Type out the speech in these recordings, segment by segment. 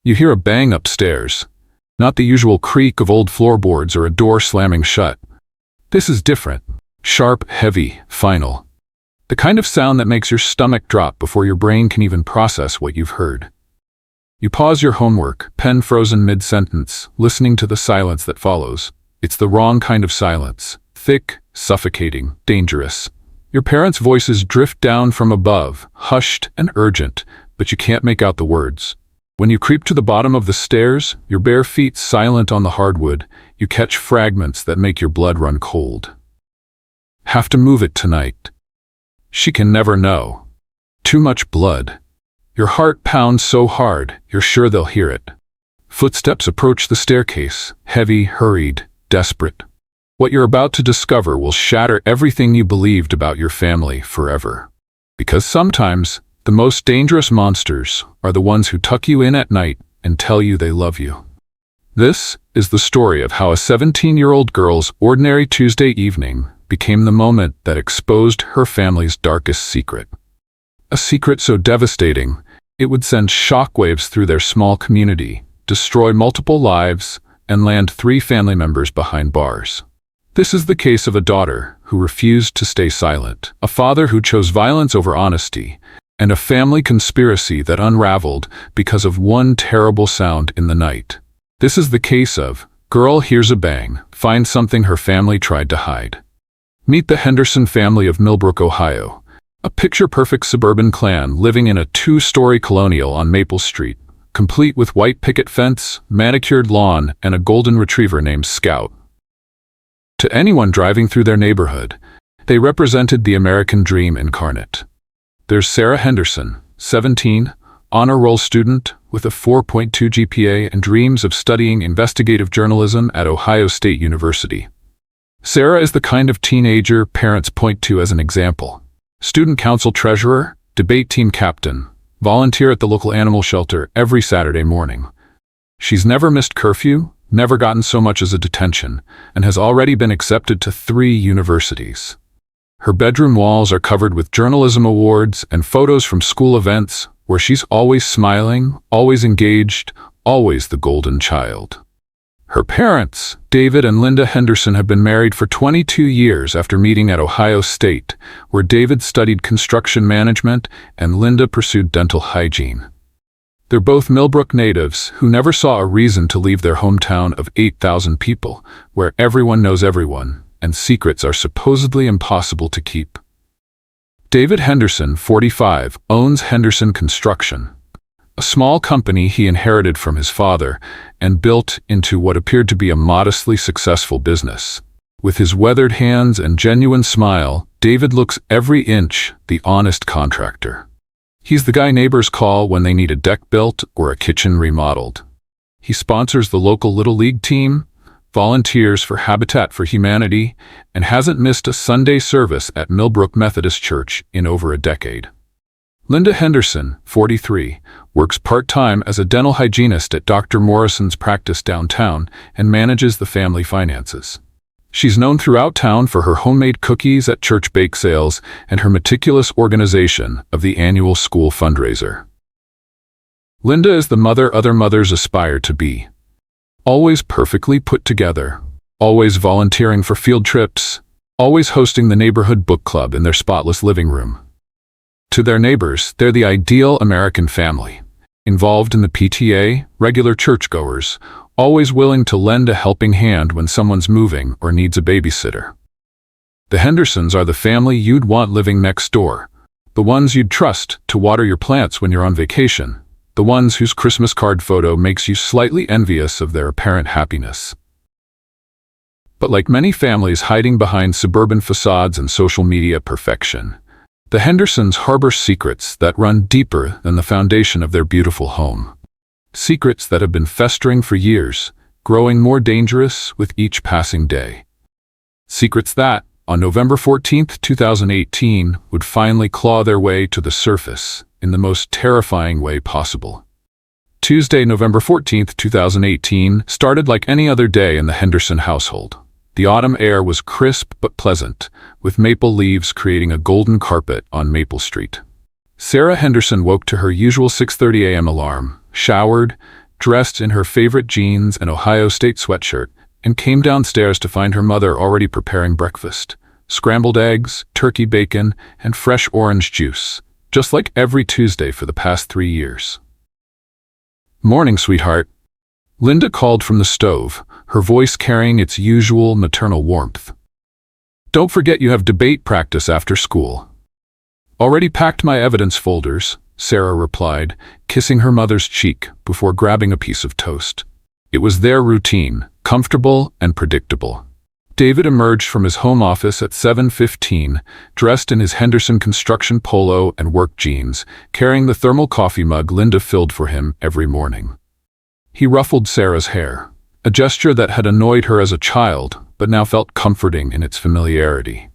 You hear a bang upstairs, not the usual creak of old floorboards or a door slamming shut. This is different. Sharp, heavy, final. The kind of sound that makes your stomach drop before your brain can even process what you've heard. You pause your homework, pen frozen mid-sentence, listening to the silence that follows. It's the wrong kind of silence. Thick, suffocating, dangerous. Your parents' voices drift down from above, hushed and urgent, but you can't make out the words. When you creep to the bottom of the stairs, your bare feet silent on the hardwood, you catch fragments that make your blood run cold. Have to move it tonight. She can never know. Too much blood. Your heart pounds so hard, you're sure they'll hear it. Footsteps approach the staircase, heavy, hurried, desperate. What you're about to discover will shatter everything you believed about your family forever. Because sometimes, the most dangerous monsters are the ones who tuck you in at night and tell you they love you. This is the story of how a 17-year-old girl's ordinary Tuesday evening became the moment that exposed her family's darkest secret. A secret so devastating, it would send shockwaves through their small community, destroy multiple lives, and land 3 family members behind bars. This is the case of a daughter who refused to stay silent, a father who chose violence over honesty, and a family conspiracy that unraveled because of one terrible sound in the night. This is the case of Girl Hears a Bang, Finds Something Her Family Tried to Hide. Meet the Henderson family of Millbrook, Ohio, a picture-perfect suburban clan living in a 2-story colonial on Maple Street, complete with white picket fence, manicured lawn, and a golden retriever named Scout. To anyone driving through their neighborhood, they represented the American dream incarnate. There's Sarah Henderson, 17, honor roll student with a 4.2 GPA and dreams of studying investigative journalism at Ohio State University. Sarah is the kind of teenager parents point to as an example. Student council treasurer, debate team captain, volunteer at the local animal shelter every Saturday morning. She's never missed curfew, never gotten so much as a detention, and has already been accepted to 3 universities. Her bedroom walls are covered with journalism awards and photos from school events where she's always smiling, always engaged, always the golden child. Her parents, David and Linda Henderson, have been married for 22 years after meeting at Ohio State, where David studied construction management and Linda pursued dental hygiene. They're both Millbrook natives who never saw a reason to leave their hometown of 8,000 people, where everyone knows everyone, and secrets are supposedly impossible to keep. David Henderson, 45, owns Henderson Construction, a small company he inherited from his father and built into what appeared to be a modestly successful business. With his weathered hands and genuine smile, David looks every inch the honest contractor. He's the guy neighbors call when they need a deck built or a kitchen remodeled. He sponsors the local Little League team, volunteers for Habitat for Humanity, and hasn't missed a Sunday service at Millbrook Methodist Church in over a decade. Linda Henderson, 43, works part-time as a dental hygienist at Dr. Morrison's practice downtown and manages the family finances. She's known throughout town for her homemade cookies at church bake sales and her meticulous organization of the annual school fundraiser. Linda is the mother other mothers aspire to be. Always perfectly put together, always volunteering for field trips, always hosting the neighborhood book club in their spotless living room. To their neighbors, they're the ideal American family, involved in the PTA, regular churchgoers, always willing to lend a helping hand when someone's moving or needs a babysitter. The Hendersons are the family you'd want living next door, the ones you'd trust to water your plants when you're on vacation, the ones whose Christmas card photo makes you slightly envious of their apparent happiness. But like many families hiding behind suburban facades and social media perfection, the Hendersons harbor secrets that run deeper than the foundation of their beautiful home. Secrets that have been festering for years, growing more dangerous with each passing day. Secrets that, on November 14, 2018, would finally claw their way to the surface in the most terrifying way possible. Tuesday, November 14, 2018, started like any other day in the Henderson household. The autumn air was crisp but pleasant, with maple leaves creating a golden carpet on Maple Street. Sarah Henderson woke to her usual 6:30 a.m. alarm, showered, dressed in her favorite jeans and Ohio State sweatshirt, and came downstairs to find her mother already preparing breakfast. Scrambled eggs, turkey bacon, and fresh orange juice, just like every Tuesday for the past 3 years. "Morning, sweetheart." Linda called from the stove, her voice carrying its usual maternal warmth. "Don't forget you have debate practice after school." "Already packed my evidence folders," Sarah replied, kissing her mother's cheek before grabbing a piece of toast. It was their routine, comfortable and predictable. David emerged from his home office at 7:15, dressed in his Henderson construction polo and work jeans, carrying the thermal coffee mug Linda filled for him every morning. He ruffled Sarah's hair, a gesture that had annoyed her as a child, but now felt comforting in its familiarity.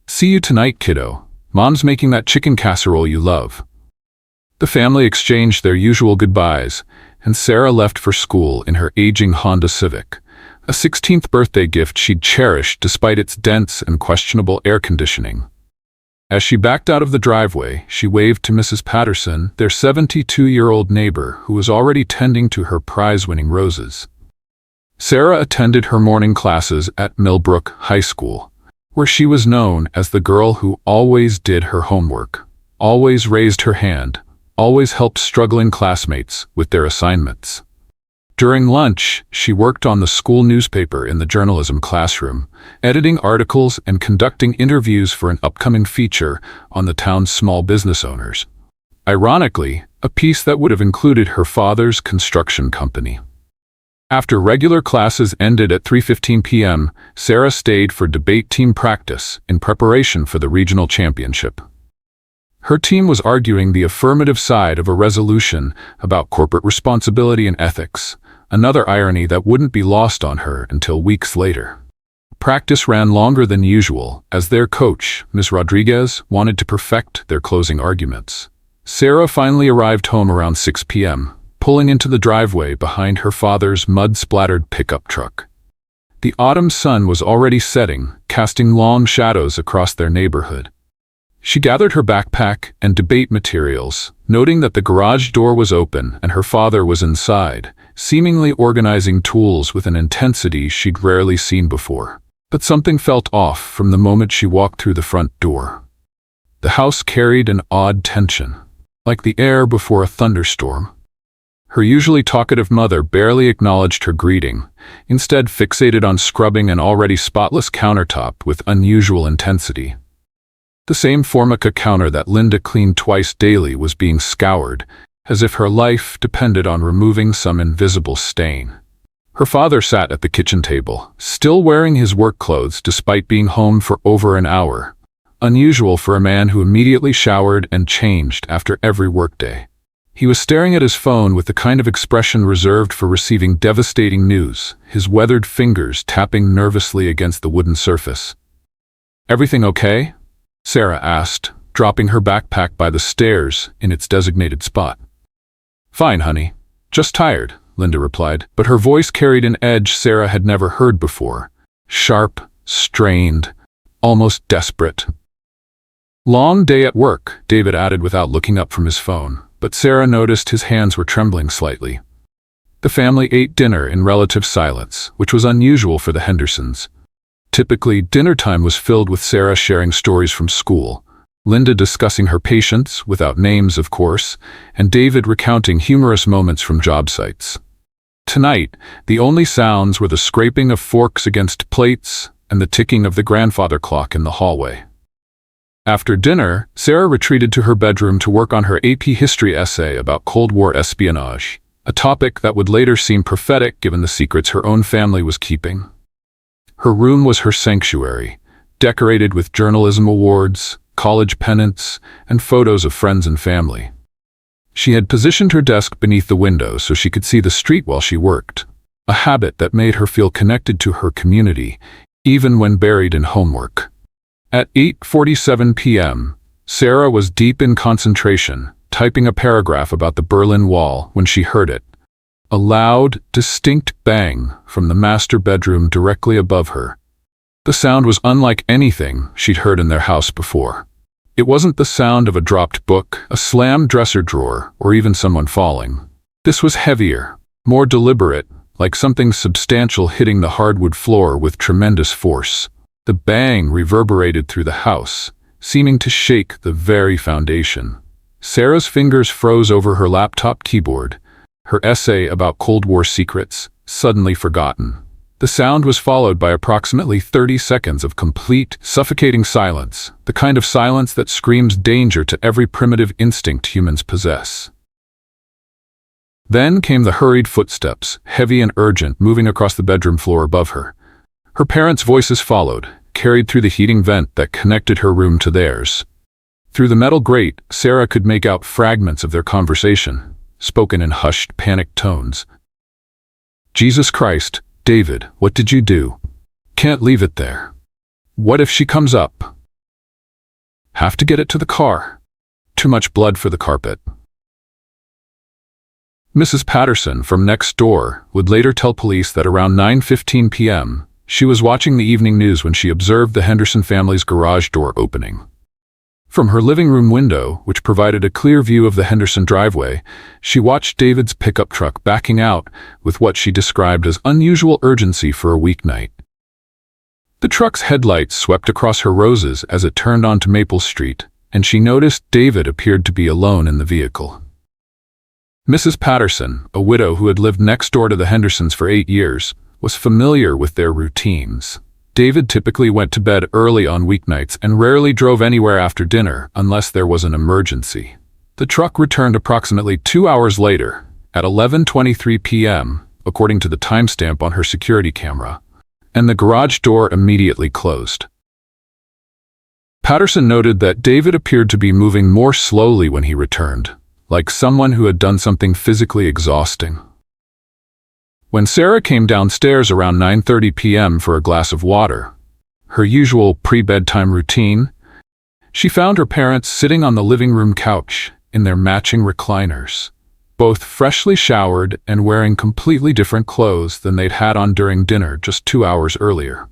"See you tonight, kiddo. Mom's making that chicken casserole you love." The family exchanged their usual goodbyes, and Sarah left for school in her aging Honda Civic, a 16th birthday gift she'd cherished despite its dense and questionable air conditioning. As she backed out of the driveway, she waved to Mrs. Patterson, their 72-year-old neighbor who was already tending to her prize-winning roses. Sarah attended her morning classes at Millbrook High School, where she was known as the girl who always did her homework, always raised her hand, always helped struggling classmates with their assignments. During lunch, she worked on the school newspaper in the journalism classroom, editing articles and conducting interviews for an upcoming feature on the town's small business owners. Ironically, a piece that would have included her father's construction company. After regular classes ended at 3:15 p.m., Sarah stayed for debate team practice in preparation for the regional championship. Her team was arguing the affirmative side of a resolution about corporate responsibility and ethics, another irony that wouldn't be lost on her until weeks later. Practice ran longer than usual, as their coach, Ms. Rodriguez, wanted to perfect their closing arguments. Sarah finally arrived home around 6 p.m., pulling into the driveway behind her father's mud-splattered pickup truck. The autumn sun was already setting, casting long shadows across their neighborhood. She gathered her backpack and debate materials, noting that the garage door was open and her father was inside, seemingly organizing tools with an intensity she'd rarely seen before. But something felt off from the moment she walked through the front door. The house carried an odd tension, like the air before a thunderstorm. Her usually talkative mother barely acknowledged her greeting, instead fixated on scrubbing an already spotless countertop with unusual intensity. The same Formica counter that Linda cleaned twice daily was being scoured, as if her life depended on removing some invisible stain. Her father sat at the kitchen table, still wearing his work clothes despite being home for over an hour, unusual for a man who immediately showered and changed after every workday. He was staring at his phone with the kind of expression reserved for receiving devastating news, his weathered fingers tapping nervously against the wooden surface. "Everything okay?" Sarah asked, dropping her backpack by the stairs in its designated spot. "Fine, honey. Just tired," Linda replied, but her voice carried an edge Sarah had never heard before. Sharp, strained, almost desperate. "Long day at work," David added without looking up from his phone, but Sarah noticed his hands were trembling slightly. The family ate dinner in relative silence, which was unusual for the Hendersons. Typically, dinner time was filled with Sarah sharing stories from school, Linda discussing her patients, without names of course, and David recounting humorous moments from job sites. Tonight, the only sounds were the scraping of forks against plates and the ticking of the grandfather clock in the hallway. After dinner, Sarah retreated to her bedroom to work on her AP history essay about Cold War espionage, a topic that would later seem prophetic given the secrets her own family was keeping. Her room was her sanctuary, decorated with journalism awards, college pennants, and photos of friends and family. She had positioned her desk beneath the window so she could see the street while she worked, a habit that made her feel connected to her community, even when buried in homework. At 8:47 p.m., Sarah was deep in concentration, typing a paragraph about the Berlin Wall when she heard it. A loud, distinct bang from the master bedroom directly above her. The sound was unlike anything she'd heard in their house before. It wasn't the sound of a dropped book, a slammed dresser drawer, or even someone falling. This was heavier, more deliberate, like something substantial hitting the hardwood floor with tremendous force. The bang reverberated through the house, seeming to shake the very foundation. Sarah's fingers froze over her laptop keyboard, her essay about Cold War secrets suddenly forgotten. The sound was followed by approximately 30 seconds of complete, suffocating silence, the kind of silence that screams danger to every primitive instinct humans possess. Then came the hurried footsteps, heavy and urgent, moving across the bedroom floor above her. Her parents' voices followed, carried through the heating vent that connected her room to theirs. Through the metal grate, Sarah could make out fragments of their conversation, spoken in hushed, panicked tones. "Jesus Christ, David, what did you do? Can't leave it there. What if she comes up? Have to get it to the car. Too much blood for the carpet." Mrs. Patterson from next door would later tell police that around 9:15 p.m., she was watching the evening news when she observed the Henderson family's garage door opening. From her living room window, which provided a clear view of the Henderson driveway, she watched David's pickup truck backing out with what she described as unusual urgency for a weeknight. The truck's headlights swept across her roses as it turned onto Maple Street, and she noticed David appeared to be alone in the vehicle. Mrs. Patterson, a widow who had lived next door to the Hendersons for 8 years, was familiar with their routines. David typically went to bed early on weeknights and rarely drove anywhere after dinner unless there was an emergency. The truck returned approximately 2 hours later, at 11:23 p.m., according to the timestamp on her security camera, and the garage door immediately closed. Patterson noted that David appeared to be moving more slowly when he returned, like someone who had done something physically exhausting. When Sarah came downstairs around 9:30 p.m. for a glass of water, her usual pre-bedtime routine, she found her parents sitting on the living room couch in their matching recliners, both freshly showered and wearing completely different clothes than they'd had on during dinner just 2 hours earlier.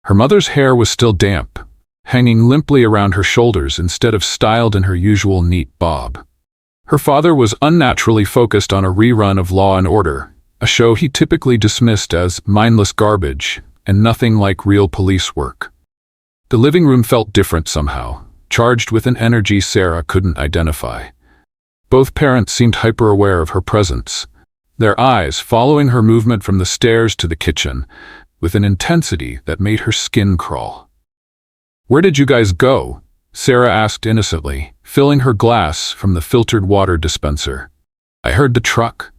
Her mother's hair was still damp, hanging limply around her shoulders instead of styled in her usual neat bob. Her father was unnaturally focused on a rerun of Law and Order, a show he typically dismissed as mindless garbage and nothing like real police work. The living room felt different somehow, charged with an energy Sarah couldn't identify. Both parents seemed hyper-aware of her presence, their eyes following her movement from the stairs to the kitchen with an intensity that made her skin crawl. "Where did you guys go?" Sarah asked innocently, filling her glass from the filtered water dispenser. "I heard the truck."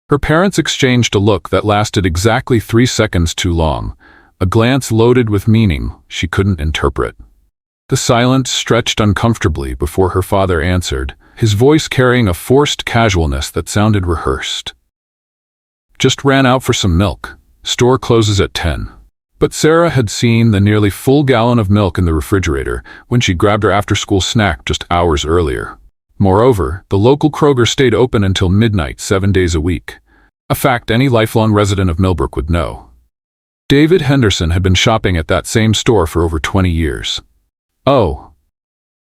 Her parents exchanged a look that lasted exactly 3 seconds too long, a glance loaded with meaning she couldn't interpret. The silence stretched uncomfortably before her father answered, his voice carrying a forced casualness that sounded rehearsed. "Just ran out for some milk. Store closes at 10. But Sarah had seen the nearly full gallon of milk in the refrigerator when she grabbed her after-school snack just hours earlier. Moreover, the local Kroger stayed open until midnight 7 days a week, a fact any lifelong resident of Millbrook would know. David Henderson had been shopping at that same store for over 20 years. "Oh,"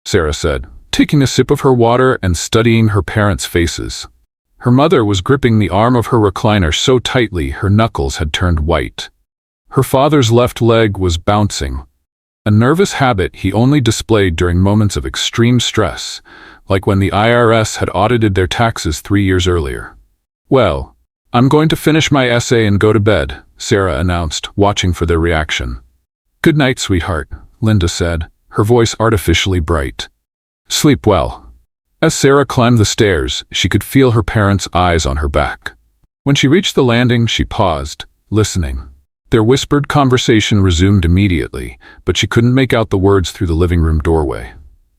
Sarah said, taking a sip of her water and studying her parents' faces. Her mother was gripping the arm of her recliner so tightly her knuckles had turned white. Her father's left leg was bouncing, a nervous habit he only displayed during moments of extreme stress, like when the IRS had audited their taxes 3 years earlier. "Well, I'm going to finish my essay and go to bed," Sarah announced, watching for their reaction. "Good night, sweetheart," Linda said, her voice artificially bright. "Sleep well." As Sarah climbed the stairs, she could feel her parents' eyes on her back. When she reached the landing, she paused, listening. Their whispered conversation resumed immediately, but she couldn't make out the words through the living room doorway.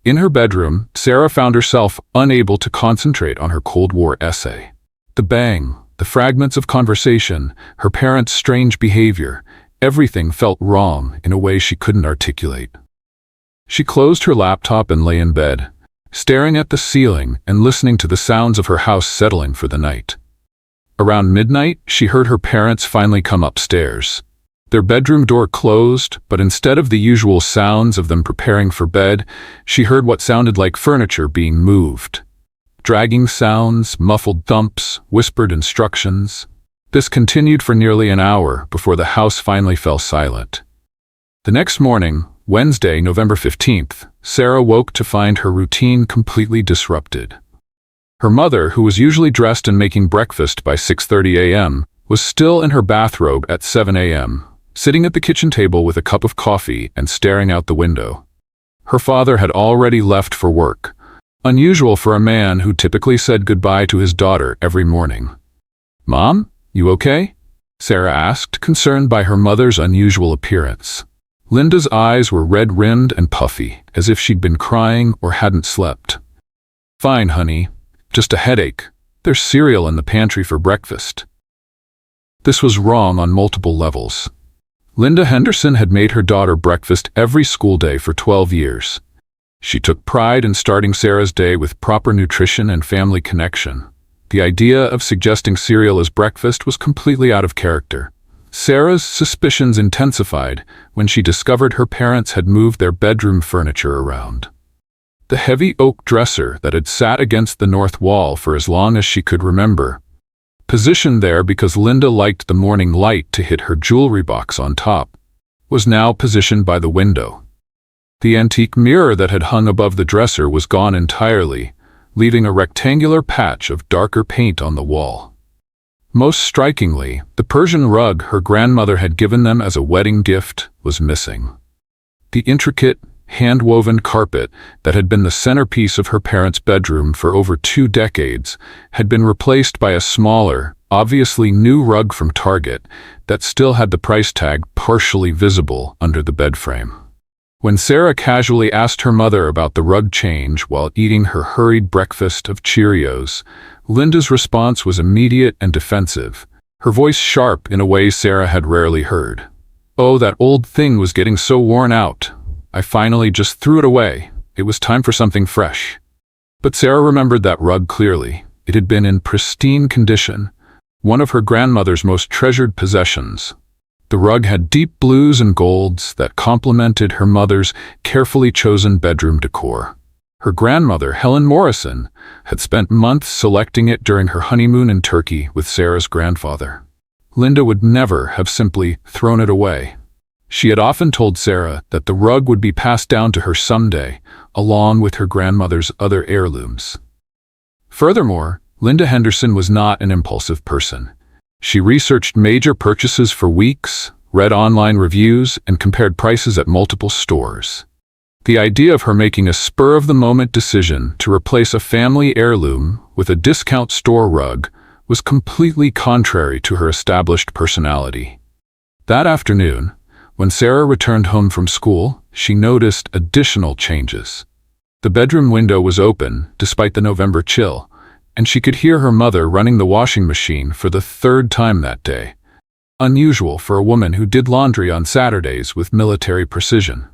In her bedroom, Sarah found herself unable to concentrate on her Cold War essay. The bang, the fragments of conversation, her parents' strange behavior, everything felt wrong in a way she couldn't articulate. She closed her laptop and lay in bed, staring at the ceiling and listening to the sounds of her house settling for the night. Around midnight, she heard her parents finally come upstairs. Their bedroom door closed, but instead of the usual sounds of them preparing for bed, she heard what sounded like furniture being moved. dragging sounds, muffled thumps, whispered instructions. This continued for nearly an hour before the house finally fell silent. The next morning, Wednesday, November 15th, Sarah woke to find her routine completely disrupted. Her mother, who was usually dressed and making breakfast by 6:30 a.m., was still in her bathrobe at 7 a.m., sitting at the kitchen table with a cup of coffee and staring out the window. Her father had already left for work, unusual for a man who typically said goodbye to his daughter every morning. "Mom, you okay?" Sarah asked, concerned by her mother's unusual appearance. Linda's eyes were red-rimmed and puffy, as if she'd been crying or hadn't slept. "Fine, honey. Just a headache. There's cereal in the pantry for breakfast." This was wrong on multiple levels. Linda Henderson had made her daughter breakfast every school day for 12 years. She took pride in starting Sarah's day with proper nutrition and family connection. The idea of suggesting cereal as breakfast was completely out of character. Sarah's suspicions intensified when she discovered her parents had moved their bedroom furniture around. The heavy oak dresser that had sat against the north wall for as long as she could remember, positioned there because Linda liked the morning light to hit her jewelry box on top, was now positioned by the window. The antique mirror that had hung above the dresser was gone entirely, leaving a rectangular patch of darker paint on the wall. Most strikingly, the Persian rug her grandmother had given them as a wedding gift was missing. The intricate, hand-woven carpet that had been the centerpiece of her parents' bedroom for over 2 decades had been replaced by a smaller, obviously new rug from Target that still had the price tag partially visible under the bed frame. When Sarah casually asked her mother about the rug change while eating her hurried breakfast of Cheerios, Linda's response was immediate and defensive, her voice sharp in a way Sarah had rarely heard. "Oh, that old thing was getting so worn out. I finally just threw it away. It was time for something fresh." But Sarah remembered that rug clearly. It had been in pristine condition, one of her grandmother's most treasured possessions. The rug had deep blues and golds that complemented her mother's carefully chosen bedroom decor. Her grandmother, Helen Morrison, had spent months selecting it during her honeymoon in Turkey with Sarah's grandfather. Linda would never have simply thrown it away. She had often told Sarah that the rug would be passed down to her someday, along with her grandmother's other heirlooms. Furthermore, Linda Henderson was not an impulsive person. She researched major purchases for weeks, read online reviews, and compared prices at multiple stores. The idea of her making a spur-of-the-moment decision to replace a family heirloom with a discount store rug was completely contrary to her established personality. That afternoon, when Sarah returned home from school, she noticed additional changes. The bedroom window was open, despite the November chill, and she could hear her mother running the washing machine for the 3rd time that day, unusual for a woman who did laundry on Saturdays with military precision.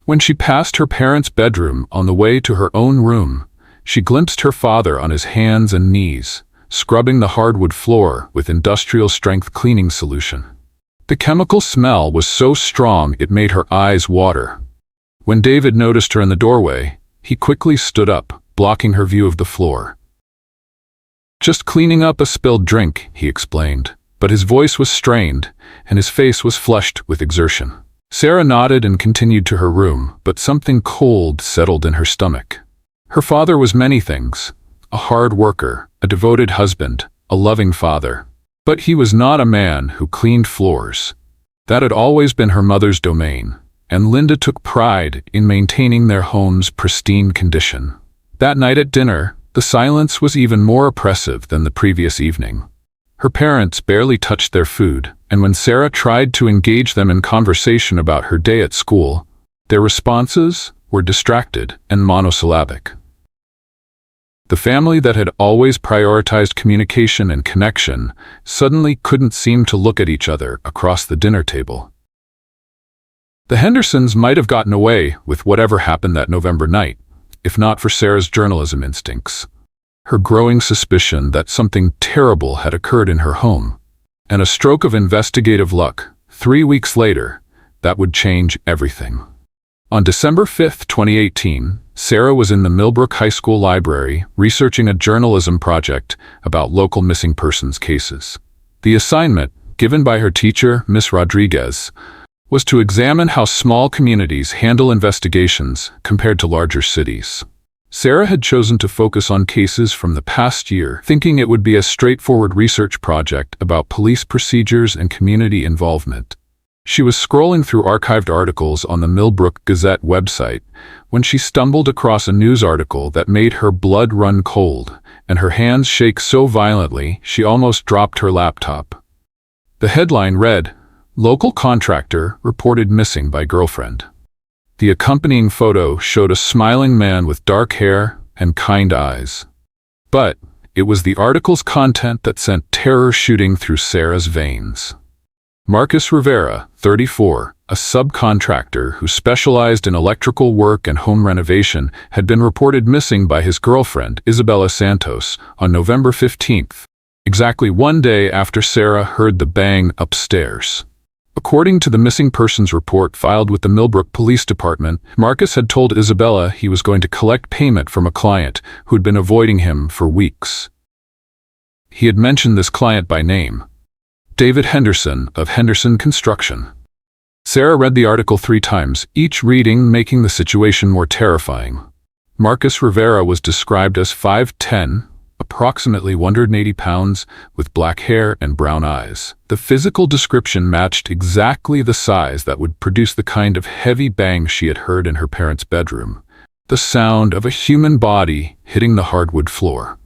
When she passed her parents' bedroom on the way to her own room, she glimpsed her father on his hands and knees, scrubbing the hardwood floor with industrial-strength cleaning solution. The chemical smell was so strong it made her eyes water. When David noticed her in the doorway, he quickly stood up, blocking her view of the floor. "Just cleaning up a spilled drink," he explained, but his voice was strained, and his face was flushed with exertion. Sarah nodded and continued to her room, but something cold settled in her stomach. Her father was many things: a hard worker, a devoted husband, a loving father. But he was not a man who cleaned floors. That had always been her mother's domain, and Linda took pride in maintaining their home's pristine condition. That night at dinner, the silence was even more oppressive than the previous evening. Her parents barely touched their food, and when Sarah tried to engage them in conversation about her day at school, their responses were distracted and monosyllabic. The family that had always prioritized communication and connection suddenly couldn't seem to look at each other across the dinner table. The Hendersons might have gotten away with whatever happened that November night, if not for Sarah's journalism instincts, her growing suspicion that something terrible had occurred in her home, and a stroke of investigative luck, 3 weeks later, that would change everything. On December 5, 2018, Sarah was in the Millbrook High School library researching a journalism project about local missing persons cases. The assignment, given by her teacher, Miss Rodriguez, was to examine how small communities handle investigations compared to larger cities. Sarah had chosen to focus on cases from the past year, thinking it would be a straightforward research project about police procedures and community involvement. She was scrolling through archived articles on the Millbrook Gazette website when she stumbled across a news article that made her blood run cold and her hands shake so violently she almost dropped her laptop. The headline read, "Local contractor reported missing by girlfriend." The accompanying photo showed a smiling man with dark hair and kind eyes. But it was the article's content that sent terror shooting through Sarah's veins. Marcus Rivera, 34, a subcontractor who specialized in electrical work and home renovation, had been reported missing by his girlfriend, Isabella Santos, on November 15th, exactly one day after Sarah heard the bang upstairs. According to the missing persons report filed with the Millbrook Police Department, Marcus had told Isabella he was going to collect payment from a client who had been avoiding him for weeks. He had mentioned this client by name, David Henderson of Henderson Construction. Sarah read the article 3 times, each reading making the situation more terrifying. Marcus Rivera was described as 5'10", approximately 180 pounds, with black hair and brown eyes. The physical description matched exactly the size that would produce the kind of heavy bang she had heard in her parents' bedroom, the sound of a human body hitting the hardwood floor.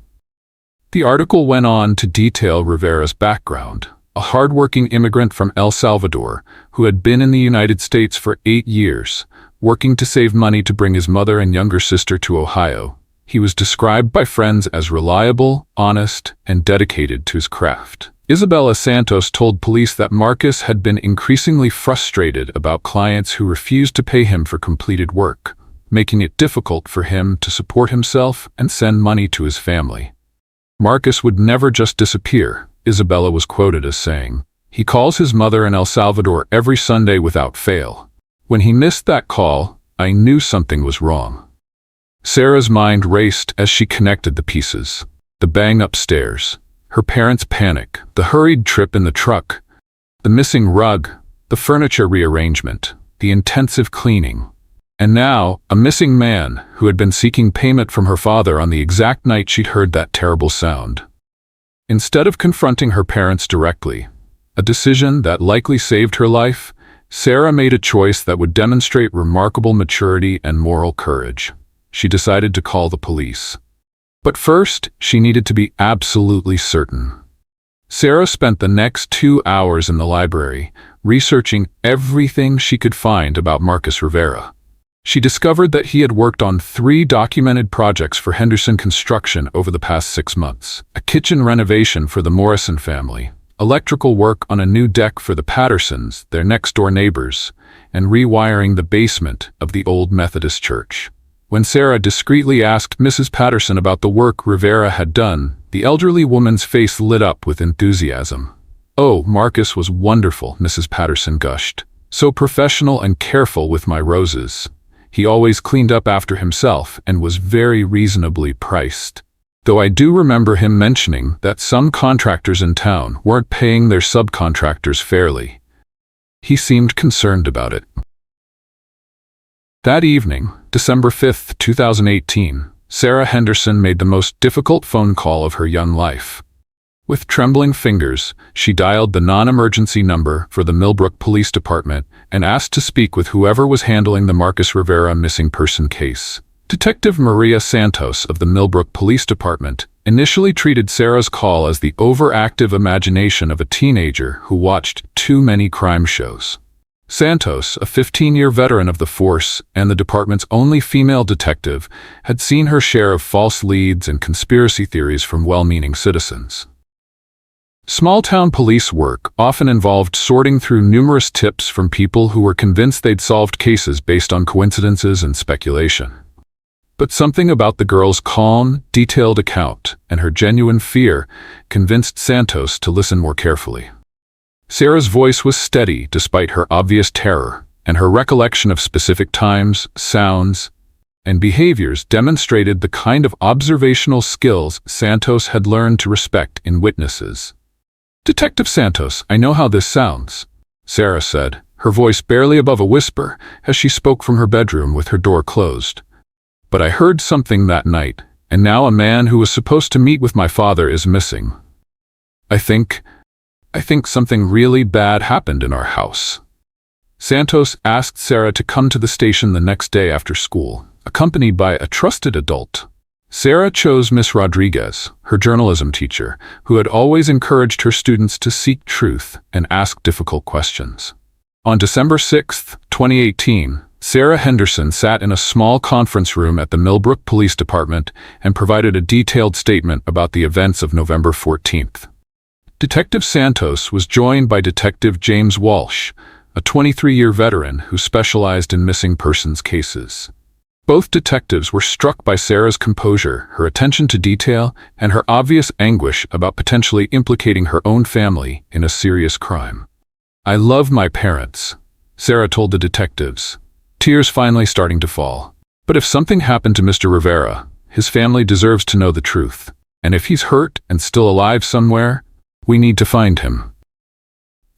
The article went on to detail Rivera's background, a hardworking immigrant from El Salvador who had been in the United States for 8 years, working to save money to bring his mother and younger sister to Ohio. He was described by friends as reliable, honest, and dedicated to his craft. Isabella Santos told police that Marcus had been increasingly frustrated about clients who refused to pay him for completed work, making it difficult for him to support himself and send money to his family. Marcus would never just disappear, Isabella was quoted as saying. He calls his mother in El Salvador every Sunday without fail. When he missed that call, I knew something was wrong. Sarah's mind raced as she connected the pieces. The bang upstairs, her parents' panic, the hurried trip in the truck, the missing rug, the furniture rearrangement, the intensive cleaning. And now, a missing man who had been seeking payment from her father on the exact night she'd heard that terrible sound. Instead of confronting her parents directly, a decision that likely saved her life, Sarah made a choice that would demonstrate remarkable maturity and moral courage. She decided to call the police. But first, she needed to be absolutely certain. Sarah spent the next 2 hours in the library, researching everything she could find about Marcus Rivera. She discovered that he had worked on 3 documented projects for Henderson Construction over the past 6 months. A kitchen renovation for the Morrison family, electrical work on a new deck for the Pattersons, their next-door neighbors, and rewiring the basement of the old Methodist church. When Sarah discreetly asked Mrs. Patterson about the work Rivera had done, the elderly woman's face lit up with enthusiasm. "Oh, Marcus was wonderful," Mrs. Patterson gushed. "So professional and careful with my roses. He always cleaned up after himself and was very reasonably priced. Though I do remember him mentioning that some contractors in town weren't paying their subcontractors fairly. He seemed concerned about it." That evening, December 5, 2018, Sarah Henderson made the most difficult phone call of her young life. With trembling fingers, she dialed the non-emergency number for the Millbrook Police Department and asked to speak with whoever was handling the Marcus Rivera missing person case. Detective Maria Santos of the Millbrook Police Department initially treated Sarah's call as the overactive imagination of a teenager who watched too many crime shows. Santos, a 15-year veteran of the force and the department's only female detective, had seen her share of false leads and conspiracy theories from well-meaning citizens. Small-town police work often involved sorting through numerous tips from people who were convinced they'd solved cases based on coincidences and speculation. But something about the girl's calm, detailed account and her genuine fear convinced Santos to listen more carefully. Sarah's voice was steady despite her obvious terror. and her recollection of specific times, sounds, and behaviors demonstrated the kind of observational skills Santos had learned to respect in witnesses. "Detective Santos, I know how this sounds," Sarah said, her voice barely above a whisper as she spoke from her bedroom with her door closed. "But I heard something that night, and now a man who was supposed to meet with my father is missing. I think something really bad happened in our house." Santos asked Sarah to come to the station the next day after school, accompanied by a trusted adult. Sarah chose Miss Rodriguez, her journalism teacher, who had always encouraged her students to seek truth and ask difficult questions. On December 6, 2018, Sarah Henderson sat in a small conference room at the Millbrook Police Department and provided a detailed statement about the events of November 14th. Detective Santos was joined by Detective James Walsh, a 23-year veteran who specialized in missing persons cases. Both detectives were struck by Sarah's composure, her attention to detail, and her obvious anguish about potentially implicating her own family in a serious crime. "I love my parents," Sarah told the detectives, tears finally starting to fall. "But if something happened to Mr. Rivera, his family deserves to know the truth. And if he's hurt and still alive somewhere, we need to find him."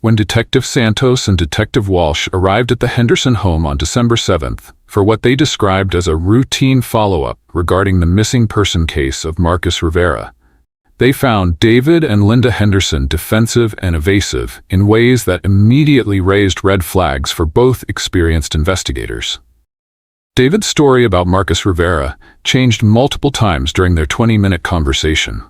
When Detective Santos and Detective Walsh arrived at the Henderson home on December 7th for what they described as a routine follow-up regarding the missing person case of Marcus Rivera, they found David and Linda Henderson defensive and evasive in ways that immediately raised red flags for both experienced investigators. David's story about Marcus Rivera changed multiple times during their 20-minute conversation.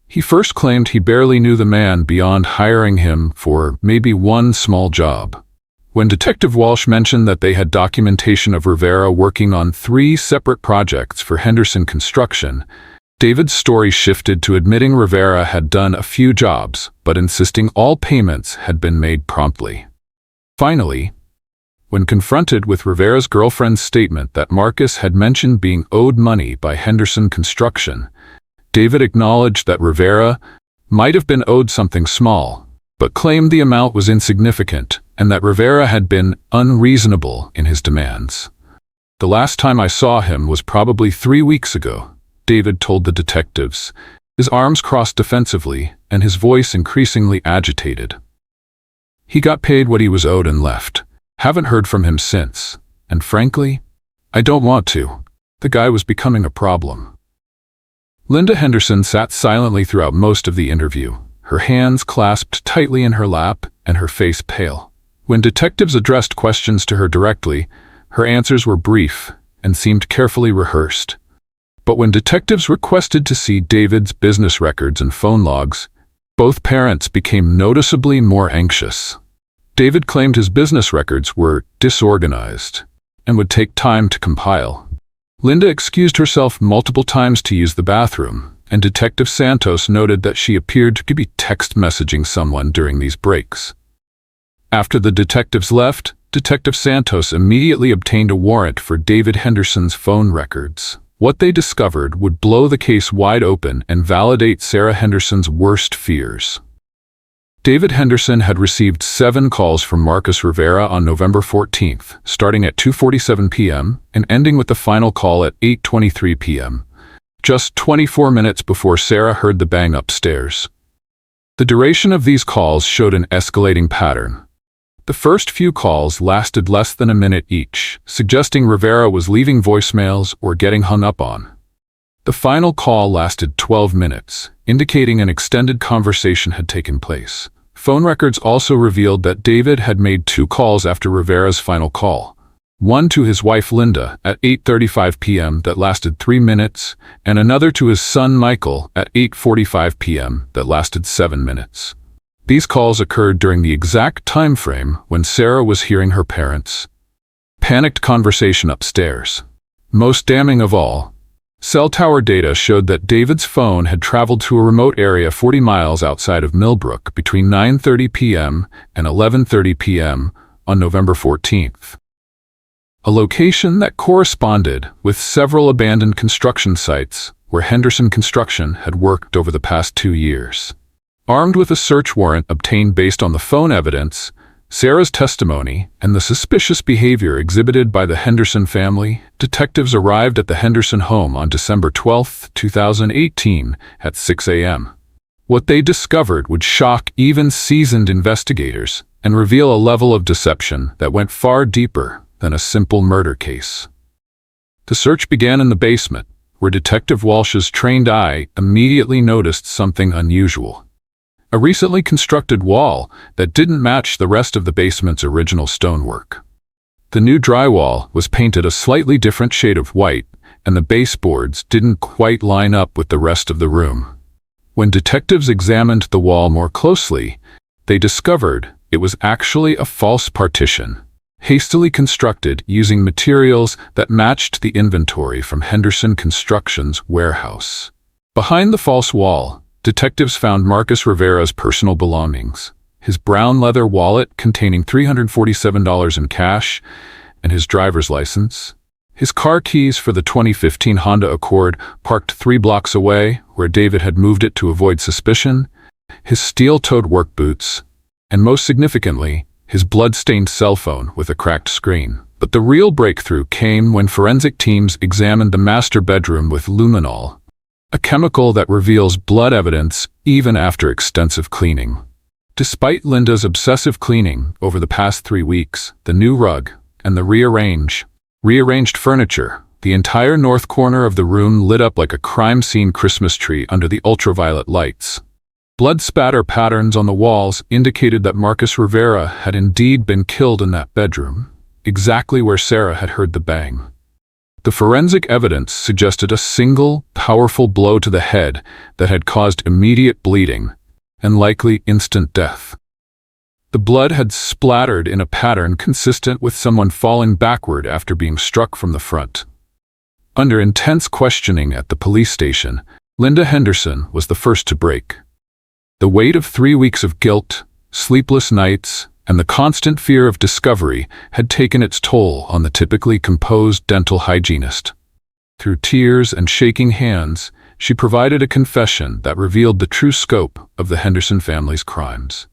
He first claimed he barely knew the man beyond hiring him for maybe one small job. When Detective Walsh mentioned that they had documentation of Rivera working on 3 separate projects for Henderson Construction, David's story shifted to admitting Rivera had done a few jobs, but insisting all payments had been made promptly. Finally, when confronted with Rivera's girlfriend's statement that Marcus had mentioned being owed money by Henderson Construction, David acknowledged that Rivera might have been owed something small, but claimed the amount was insignificant and that Rivera had been unreasonable in his demands. "The last time I saw him was probably 3 weeks ago," David told the detectives, his arms crossed defensively and his voice increasingly agitated. "He got paid what he was owed and left. Haven't heard from him since. And frankly, I don't want to. The guy was becoming a problem." Linda Henderson sat silently throughout most of the interview, her hands clasped tightly in her lap and her face pale. When detectives addressed questions to her directly, her answers were brief and seemed carefully rehearsed. But when detectives requested to see David's business records and phone logs, both parents became noticeably more anxious. David claimed his business records were disorganized and would take time to compile. Linda excused herself multiple times to use the bathroom, and Detective Santos noted that she appeared to be text messaging someone during these breaks. After the detectives left, Detective Santos immediately obtained a warrant for David Henderson's phone records. What they discovered would blow the case wide open and validate Sarah Henderson's worst fears. David Henderson had received 7 calls from Marcus Rivera on November 14th, starting at 2:47 p.m. and ending with the final call at 8:23 p.m., just 24 minutes before Sarah heard the bang upstairs. The duration of these calls showed an escalating pattern. The first few calls lasted less than a minute each, suggesting Rivera was leaving voicemails or getting hung up on. The final call lasted 12 minutes, indicating an extended conversation had taken place. Phone records also revealed that David had made 2 calls after Rivera's final call. One to his wife Linda at 8:35 p.m. that lasted 3 minutes, and another to his son Michael at 8:45 p.m. that lasted 7 minutes. These calls occurred during the exact time frame when Sarah was hearing her parents' panicked conversation upstairs. Most damning of all, cell tower data showed that David's phone had traveled to a remote area 40 miles outside of Millbrook between 9:30 p.m. and 11:30 p.m. on November 14th. A location that corresponded with several abandoned construction sites where Henderson Construction had worked over the past 2 years. Armed with a search warrant obtained based on the phone evidence, Sarah's testimony and the suspicious behavior exhibited by the Henderson family, detectives arrived at the Henderson home on December 12, 2018 at 6 a.m. What they discovered would shock even seasoned investigators and reveal a level of deception that went far deeper than a simple murder case. The search began in the basement, where Detective Walsh's trained eye immediately noticed something unusual. A recently constructed wall that didn't match the rest of the basement's original stonework. The new drywall was painted a slightly different shade of white, and the baseboards didn't quite line up with the rest of the room. When detectives examined the wall more closely, they discovered it was actually a false partition, hastily constructed using materials that matched the inventory from Henderson Construction's warehouse. Behind the false wall, detectives found Marcus Rivera's personal belongings, his brown leather wallet containing $347 in cash, and his driver's license. His car keys for the 2015 Honda Accord parked 3 blocks away, where David had moved it to avoid suspicion, his steel-toed work boots, and most significantly, his blood-stained cell phone with a cracked screen. But the real breakthrough came when forensic teams examined the master bedroom with luminol, a chemical that reveals blood evidence even after extensive cleaning. Despite Linda's obsessive cleaning over the past 3 weeks, the new rug, and the rearranged furniture, the entire north corner of the room lit up like a crime scene Christmas tree under the ultraviolet lights. Blood spatter patterns on the walls indicated that Marcus Rivera had indeed been killed in that bedroom, exactly where Sarah had heard the bang. The forensic evidence suggested a single, powerful blow to the head that had caused immediate bleeding and likely instant death. The blood had splattered in a pattern consistent with someone falling backward after being struck from the front. Under intense questioning at the police station, Linda Henderson was the first to break. The weight of 3 weeks of guilt, sleepless nights, and the constant fear of discovery had taken its toll on the typically composed dental hygienist. Through tears and shaking hands, she provided a confession that revealed the true scope of the Henderson family's crimes.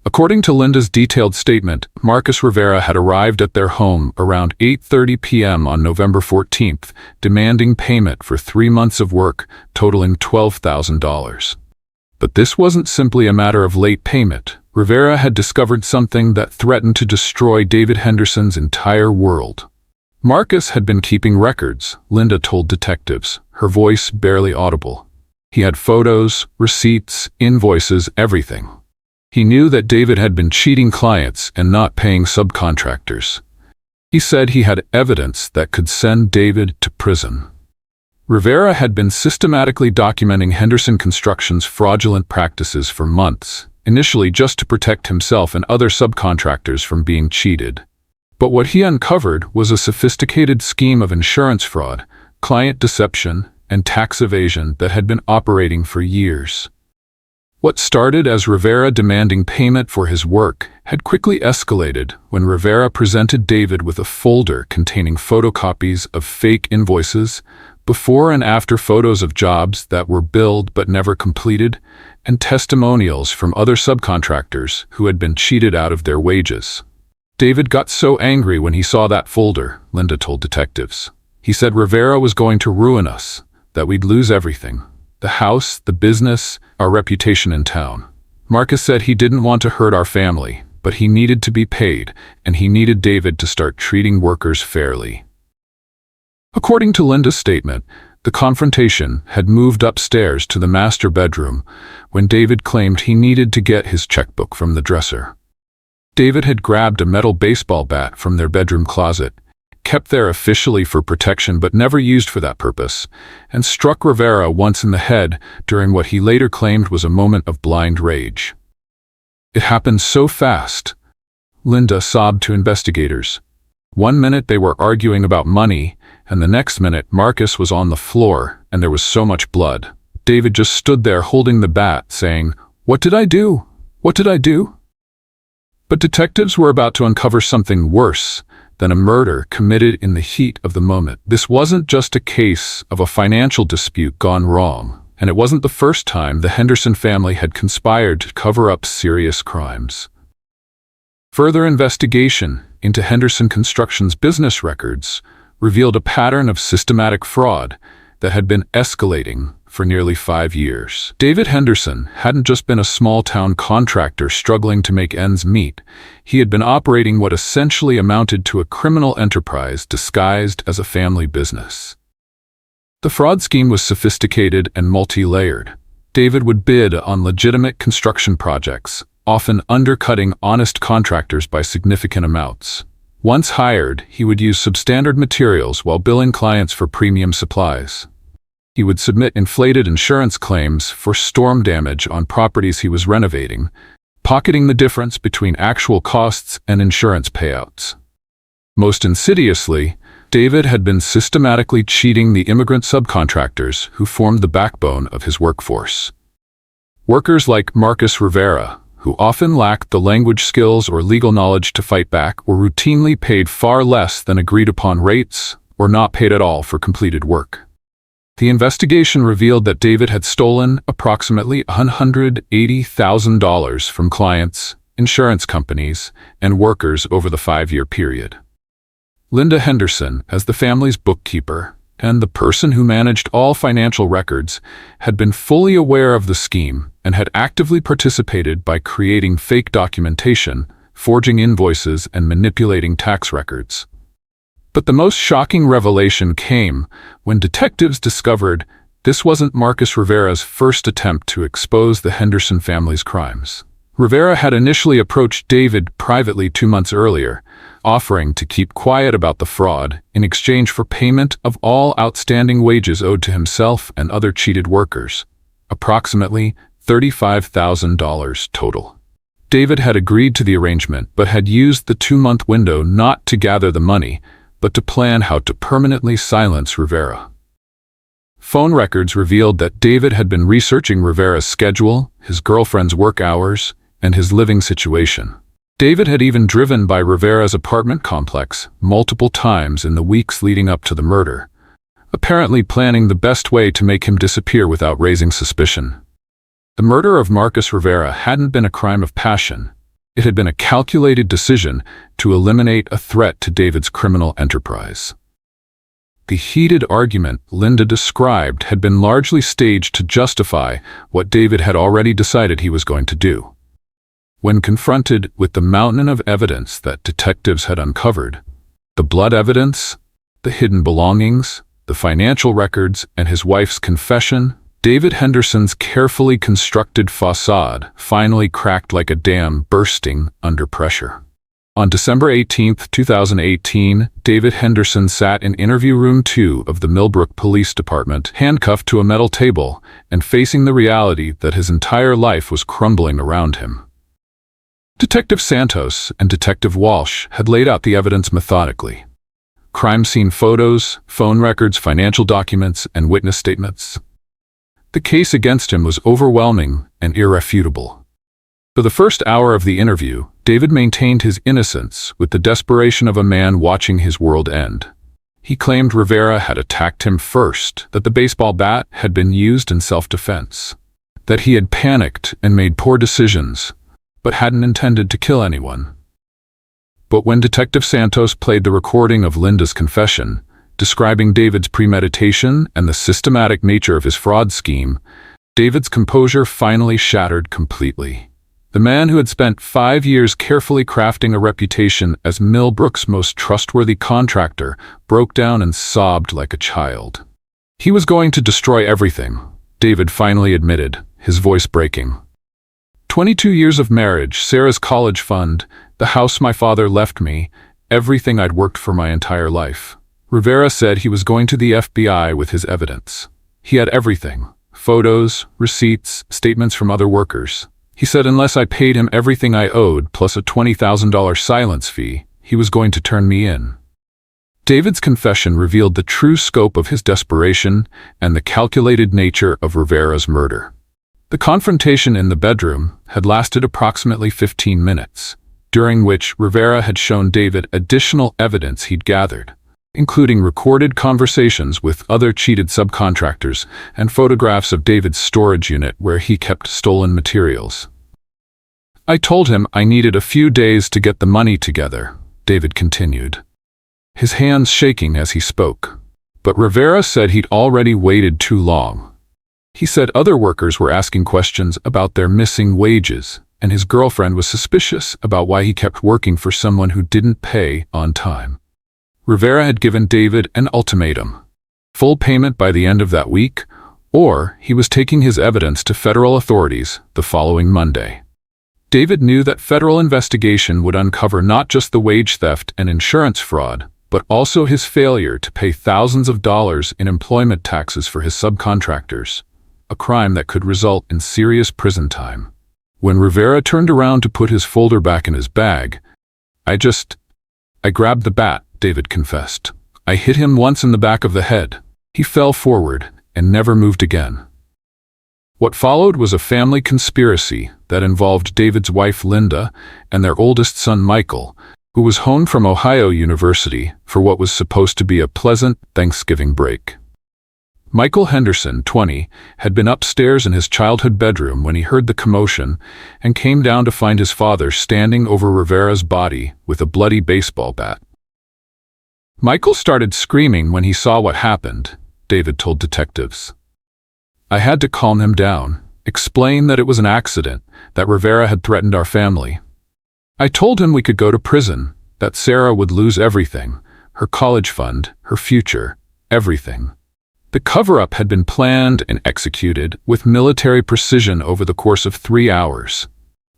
According to Linda's detailed statement, Marcus Rivera had arrived at their home around 8:30 p.m. on November 14th, demanding payment for 3 months of work, totaling $12,000. But this wasn't simply a matter of late payment. Rivera had discovered something that threatened to destroy David Henderson's entire world. Marcus had been keeping records, Linda told detectives, her voice barely audible. He had photos, receipts, invoices, everything. He knew that David had been cheating clients and not paying subcontractors. He said he had evidence that could send David to prison. Rivera had been systematically documenting Henderson Construction's fraudulent practices for months, initially just to protect himself and other subcontractors from being cheated. But what he uncovered was a sophisticated scheme of insurance fraud, client deception, and tax evasion that had been operating for years. What started as Rivera demanding payment for his work had quickly escalated when Rivera presented David with a folder containing photocopies of fake invoices, before and after photos of jobs that were billed but never completed, and testimonials from other subcontractors who had been cheated out of their wages. David got so angry when he saw that folder, Linda told detectives. He said Rivera was going to ruin us, that we'd lose everything. The house, the business, our reputation in town. Marcus said he didn't want to hurt our family, but he needed to be paid, and he needed David to start treating workers fairly. According to Linda's statement, the confrontation had moved upstairs to the master bedroom when David claimed he needed to get his checkbook from the dresser. David had grabbed a metal baseball bat from their bedroom closet, kept there officially for protection but never used for that purpose, and struck Rivera once in the head during what he later claimed was a moment of blind rage. It happened so fast, Linda sobbed to investigators. One minute they were arguing about money, and the next minute Marcus was on the floor and there was so much blood. David just stood there holding the bat, saying, "What did I do? What did I do?" But detectives were about to uncover something worse than a murder committed in the heat of the moment. This wasn't just a case of a financial dispute gone wrong, and it wasn't the first time the Henderson family had conspired to cover up serious crimes. Further investigation into Henderson Construction's business records revealed a pattern of systematic fraud that had been escalating for nearly 5 years. David Henderson hadn't just been a small-town contractor struggling to make ends meet. He had been operating what essentially amounted to a criminal enterprise disguised as a family business. The fraud scheme was sophisticated and multi-layered. David would bid on legitimate construction projects, often undercutting honest contractors by significant amounts. Once hired, he would use substandard materials while billing clients for premium supplies. He would submit inflated insurance claims for storm damage on properties he was renovating, pocketing the difference between actual costs and insurance payouts. Most insidiously, David had been systematically cheating the immigrant subcontractors who formed the backbone of his workforce. Workers like Marcus Rivera, who often lacked the language skills or legal knowledge to fight back, were routinely paid far less than agreed-upon rates or not paid at all for completed work. The investigation revealed that David had stolen approximately $180,000 from clients, insurance companies, and workers over the 5-year period. Linda Henderson, as the family's bookkeeper and the person who managed all financial records, had been fully aware of the scheme and had actively participated by creating fake documentation, forging invoices, and manipulating tax records. But the most shocking revelation came when detectives discovered this wasn't Marcus Rivera's first attempt to expose the Henderson family's crimes. Rivera had initially approached David privately 2 months earlier, offering to keep quiet about the fraud in exchange for payment of all outstanding wages owed to himself and other cheated workers, approximately $35,000 total. David had agreed to the arrangement but had used the 2-month window not to gather the money, but to plan how to permanently silence Rivera. Phone records revealed that David had been researching Rivera's schedule, his girlfriend's work hours, and his living situation. David had even driven by Rivera's apartment complex multiple times in the weeks leading up to the murder, apparently planning the best way to make him disappear without raising suspicion. The murder of Marcus Rivera hadn't been a crime of passion. It had been a calculated decision to eliminate a threat to David's criminal enterprise. The heated argument Linda described had been largely staged to justify what David had already decided he was going to do. When confronted with the mountain of evidence that detectives had uncovered, the blood evidence, the hidden belongings, the financial records, and his wife's confession, David Henderson's carefully constructed facade finally cracked like a dam bursting under pressure. On December 18, 2018, David Henderson sat in interview room 2 of the Millbrook Police Department, handcuffed to a metal table and facing the reality that his entire life was crumbling around him. Detective Santos and Detective Walsh had laid out the evidence methodically. Crime scene photos, phone records, financial documents, and witness statements. The case against him was overwhelming and irrefutable. For the first hour of the interview, David maintained his innocence with the desperation of a man watching his world end. He claimed Rivera had attacked him first, that the baseball bat had been used in self-defense, that he had panicked and made poor decisions, but hadn't intended to kill anyone. But when Detective Santos played the recording of Linda's confession, describing David's premeditation and the systematic nature of his fraud scheme, David's composure finally shattered completely. The man who had spent 5 years carefully crafting a reputation as Millbrook's most trustworthy contractor broke down and sobbed like a child. He was going to destroy everything, David finally admitted, his voice breaking. 22 years of marriage, Sarah's college fund, the house my father left me, everything I'd worked for my entire life. Rivera said he was going to the FBI with his evidence. He had everything: photos, receipts, statements from other workers. He said unless I paid him everything I owed plus a $20,000 silence fee, he was going to turn me in. David's confession revealed the true scope of his desperation and the calculated nature of Rivera's murder. The confrontation in the bedroom had lasted approximately 15 minutes, during which Rivera had shown David additional evidence he'd gathered, including recorded conversations with other cheated subcontractors and photographs of David's storage unit where he kept stolen materials. I told him I needed a few days to get the money together, David continued, his hands shaking as he spoke. But Rivera said he'd already waited too long. He said other workers were asking questions about their missing wages, and his girlfriend was suspicious about why he kept working for someone who didn't pay on time. Rivera had given David an ultimatum: full payment by the end of that week, or he was taking his evidence to federal authorities the following Monday. David knew that federal investigation would uncover not just the wage theft and insurance fraud, but also his failure to pay thousands of dollars in employment taxes for his subcontractors, a crime that could result in serious prison time. When Rivera turned around to put his folder back in his bag, I grabbed the bat, David confessed. I hit him once in the back of the head. He fell forward and never moved again. What followed was a family conspiracy that involved David's wife Linda and their oldest son Michael, who was home from Ohio University for what was supposed to be a pleasant Thanksgiving break. Michael Henderson, 20, had been upstairs in his childhood bedroom when he heard the commotion and came down to find his father standing over Rivera's body with a bloody baseball bat. Michael started screaming when he saw what happened, David told detectives. I had to calm him down, explain that it was an accident, that Rivera had threatened our family. I told him we could go to prison, that Sarah would lose everything, her college fund, her future, everything. The cover-up had been planned and executed with military precision over the course of 3 hours.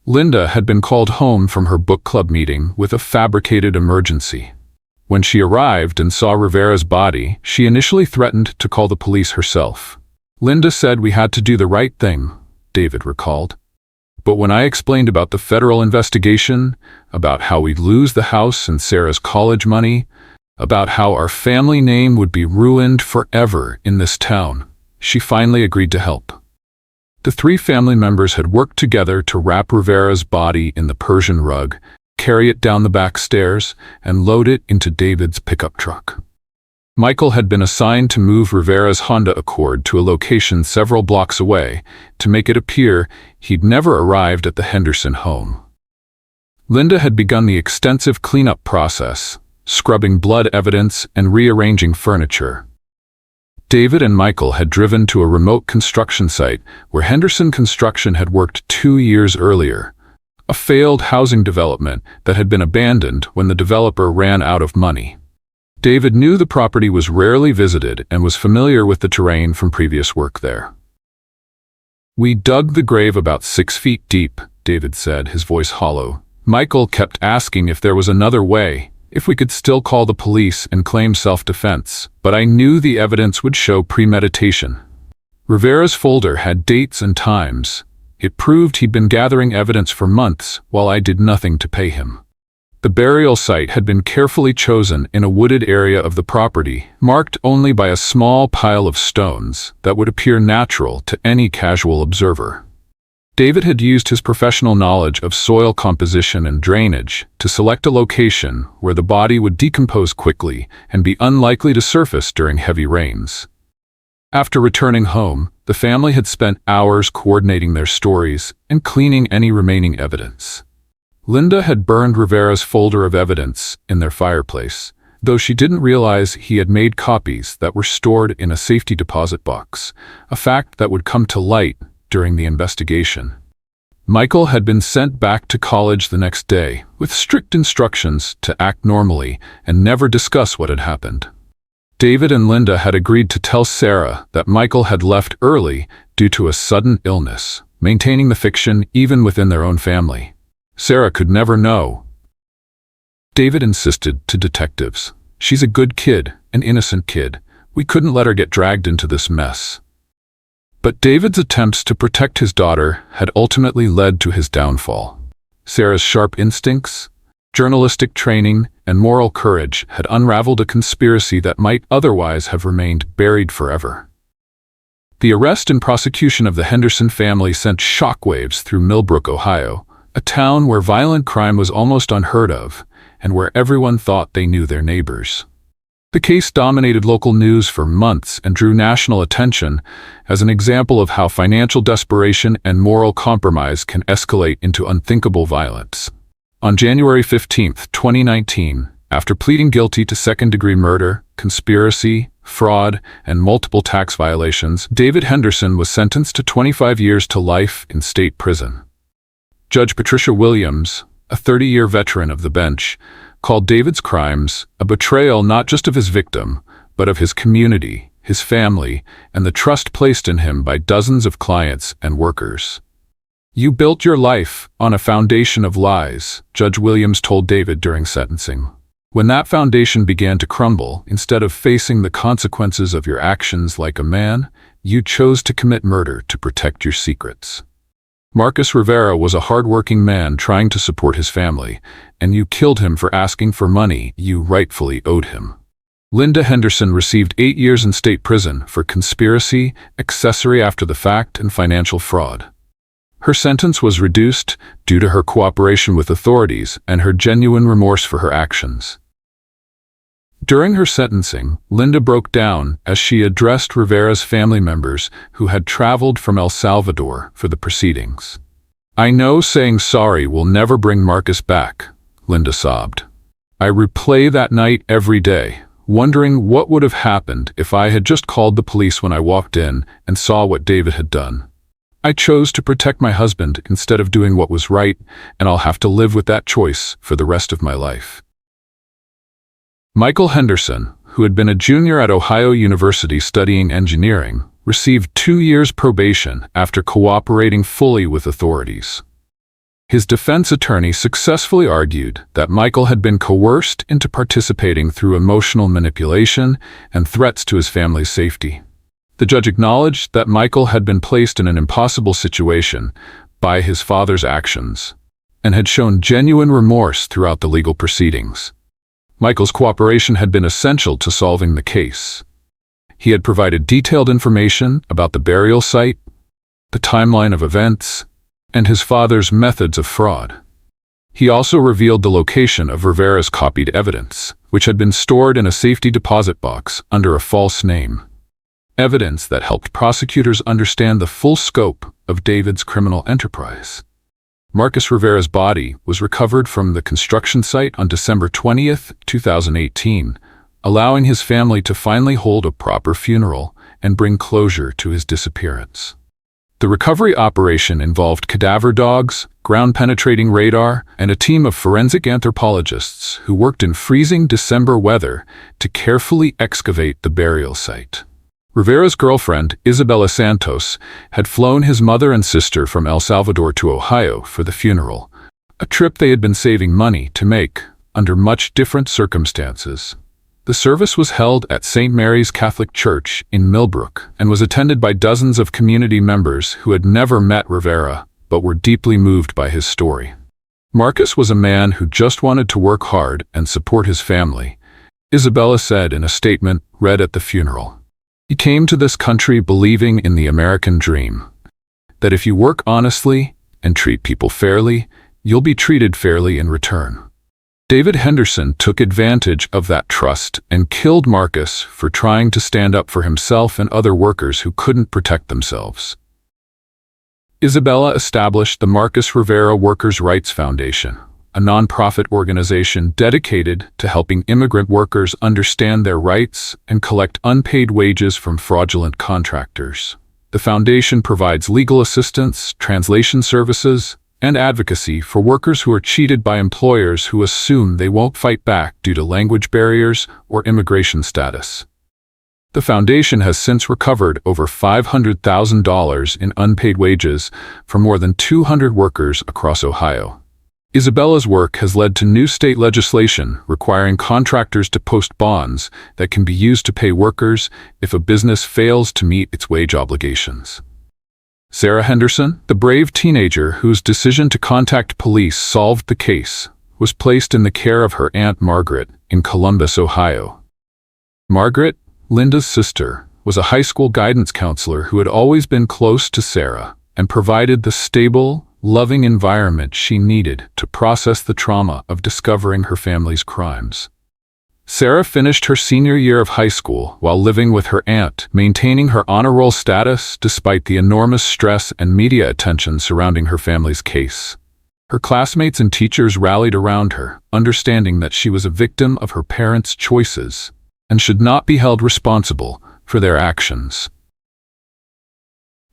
Linda had been called home from her book club meeting with a fabricated emergency. When she arrived and saw Rivera's body, she initially threatened to call the police herself. Linda said we had to do the right thing, David recalled. But when I explained about the federal investigation, about how we'd lose the house and Sarah's college money, about how our family name would be ruined forever in this town, she finally agreed to help. The 3 family members had worked together to wrap Rivera's body in the Persian rug, carry it down the back stairs, and load it into David's pickup truck. Michael had been assigned to move Rivera's Honda Accord to a location several blocks away to make it appear he'd never arrived at the Henderson home. Linda had begun the extensive cleanup process, scrubbing blood evidence and rearranging furniture. David and Michael had driven to a remote construction site where Henderson Construction had worked 2 years earlier, a failed housing development that had been abandoned when the developer ran out of money. David knew the property was rarely visited and was familiar with the terrain from previous work there. We dug the grave about 6 feet deep, David said, his voice hollow. Michael kept asking if there was another way, if we could still call the police and claim self-defense, but I knew the evidence would show premeditation. Rivera's folder had dates and times. It proved he'd been gathering evidence for months while I did nothing to pay him. The burial site had been carefully chosen in a wooded area of the property, marked only by a small pile of stones that would appear natural to any casual observer. David had used his professional knowledge of soil composition and drainage to select a location where the body would decompose quickly and be unlikely to surface during heavy rains. After returning home, the family had spent hours coordinating their stories and cleaning any remaining evidence. Linda had burned Rivera's folder of evidence in their fireplace, though she didn't realize he had made copies that were stored in a safety deposit box, a fact that would come to light during the investigation. Michael had been sent back to college the next day, with strict instructions to act normally and never discuss what had happened. David and Linda had agreed to tell Sarah that Michael had left early due to a sudden illness, maintaining the fiction even within their own family. Sarah could never know. David insisted to detectives. She's a good kid, an innocent kid. We couldn't let her get dragged into this mess. But David's attempts to protect his daughter had ultimately led to his downfall. Sarah's sharp instincts, journalistic training, and moral courage had unraveled a conspiracy that might otherwise have remained buried forever. The arrest and prosecution of the Henderson family sent shockwaves through Millbrook, Ohio, a town where violent crime was almost unheard of, and where everyone thought they knew their neighbors. The case dominated local news for months and drew national attention as an example of how financial desperation and moral compromise can escalate into unthinkable violence. On January 15, 2019, after pleading guilty to second-degree murder, conspiracy, fraud, and multiple tax violations, David Henderson was sentenced to 25 years to life in state prison. Judge Patricia Williams, a 30-year veteran of the bench, called David's crimes a betrayal not just of his victim, but of his community, his family, and the trust placed in him by dozens of clients and workers. "You built your life on a foundation of lies," Judge Williams told David during sentencing. "When that foundation began to crumble, instead of facing the consequences of your actions like a man, you chose to commit murder to protect your secrets. Marcus Rivera was a hard-working man trying to support his family, and you killed him for asking for money you rightfully owed him." Linda Henderson received 8 years in state prison for conspiracy, accessory after the fact, and financial fraud. Her sentence was reduced due to her cooperation with authorities and her genuine remorse for her actions. During her sentencing, Linda broke down as she addressed Rivera's family members who had traveled from El Salvador for the proceedings. "I know saying sorry will never bring Marcus back," Linda sobbed. "I replay that night every day, wondering what would have happened if I had just called the police when I walked in and saw what David had done. I chose to protect my husband instead of doing what was right, and I'll have to live with that choice for the rest of my life." Michael Henderson, who had been a junior at Ohio University studying engineering, received 2 years probation after cooperating fully with authorities. His defense attorney successfully argued that Michael had been coerced into participating through emotional manipulation and threats to his family's safety. The judge acknowledged that Michael had been placed in an impossible situation by his father's actions and had shown genuine remorse throughout the legal proceedings. Michael's cooperation had been essential to solving the case. He had provided detailed information about the burial site, the timeline of events, and his father's methods of fraud. He also revealed the location of Rivera's copied evidence, which had been stored in a safety deposit box under a false name. Evidence that helped prosecutors understand the full scope of David's criminal enterprise. Marcus Rivera's body was recovered from the construction site on December 20, 2018, allowing his family to finally hold a proper funeral and bring closure to his disappearance. The recovery operation involved cadaver dogs, ground-penetrating radar, and a team of forensic anthropologists who worked in freezing December weather to carefully excavate the burial site. Rivera's girlfriend, Isabella Santos, had flown his mother and sister from El Salvador to Ohio for the funeral, a trip they had been saving money to make under much different circumstances. The service was held at St. Mary's Catholic Church in Millbrook and was attended by dozens of community members who had never met Rivera but were deeply moved by his story. Marcus was a man who just wanted to work hard and support his family, Isabella said in a statement read at the funeral. "He came to this country believing in the American dream, that if you work honestly and treat people fairly, you'll be treated fairly in return." David Henderson took advantage of that trust and killed Marcus for trying to stand up for himself and other workers who couldn't protect themselves. Isabella established the Marcus Rivera Workers' Rights Foundation, a nonprofit organization dedicated to helping immigrant workers understand their rights and collect unpaid wages from fraudulent contractors. The foundation provides legal assistance, translation services, and advocacy for workers who are cheated by employers who assume they won't fight back due to language barriers or immigration status. The foundation has since recovered over $500,000 in unpaid wages from more than 200 workers across Ohio. Isabella's work has led to new state legislation requiring contractors to post bonds that can be used to pay workers if a business fails to meet its wage obligations. Sarah Henderson, the brave teenager whose decision to contact police solved the case, was placed in the care of her Aunt Margaret in Columbus, Ohio. Margaret, Linda's sister, was a high school guidance counselor who had always been close to Sarah and provided the stable, loving environment she needed to process the trauma of discovering her family's crimes. Sarah finished her senior year of high school while living with her aunt, maintaining her honor roll status despite the enormous stress and media attention surrounding her family's case. Her classmates and teachers rallied around her, understanding that she was a victim of her parents' choices and should not be held responsible for their actions.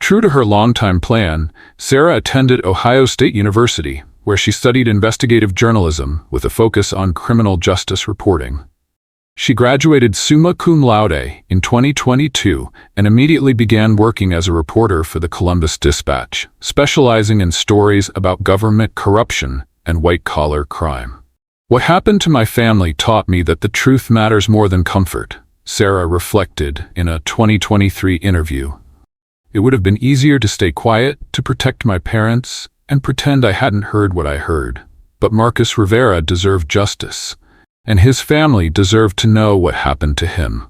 True to her longtime plan, Sarah attended Ohio State University, where she studied investigative journalism with a focus on criminal justice reporting. She graduated summa cum laude in 2022 and immediately began working as a reporter for the Columbus Dispatch, specializing in stories about government corruption and white-collar crime. "What happened to my family taught me that the truth matters more than comfort," Sarah reflected in a 2023 interview. "It would have been easier to stay quiet, to protect my parents, and pretend I hadn't heard what I heard. But Marcus Rivera deserved justice, and his family deserved to know what happened to him."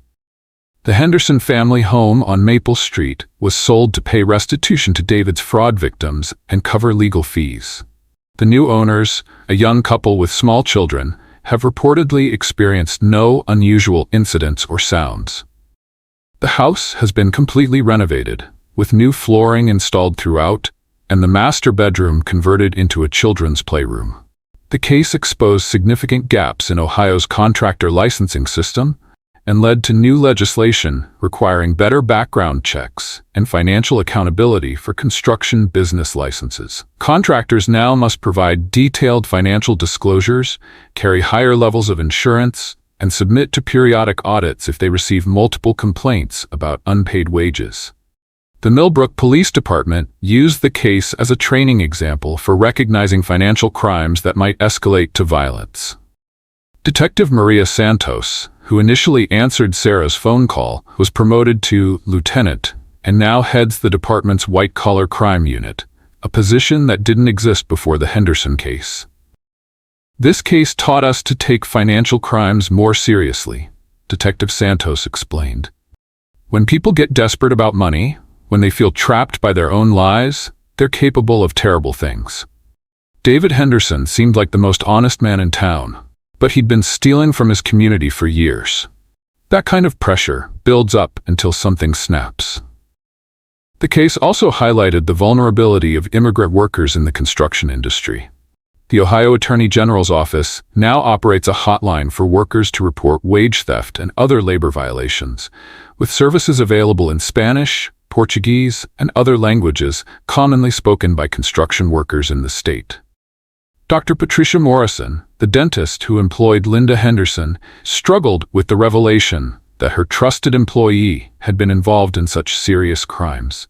The Henderson family home on Maple Street was sold to pay restitution to David's fraud victims and cover legal fees. The new owners, a young couple with small children, have reportedly experienced no unusual incidents or sounds. The house has been completely renovated, with new flooring installed throughout, and the master bedroom converted into a children's playroom. The case exposed significant gaps in Ohio's contractor licensing system and led to new legislation requiring better background checks and financial accountability for construction business licenses. Contractors now must provide detailed financial disclosures, carry higher levels of insurance, and submit to periodic audits if they receive multiple complaints about unpaid wages. The Millbrook Police Department used the case as a training example for recognizing financial crimes that might escalate to violence. Detective Maria Santos, who initially answered Sarah's phone call, was promoted to lieutenant and now heads the department's white-collar crime unit, a position that didn't exist before the Henderson case. "This case taught us to take financial crimes more seriously," Detective Santos explained. "When people get desperate about money, when they feel trapped by their own lies, they're capable of terrible things." David Henderson seemed like the most honest man in town, but he'd been stealing from his community for years. That kind of pressure builds up until something snaps. The case also highlighted the vulnerability of immigrant workers in the construction industry. The Ohio Attorney General's office now operates a hotline for workers to report wage theft and other labor violations, with services available in Spanish, Portuguese, and other languages commonly spoken by construction workers in the state. Dr. Patricia Morrison, the dentist who employed Linda Henderson, struggled with the revelation that her trusted employee had been involved in such serious crimes.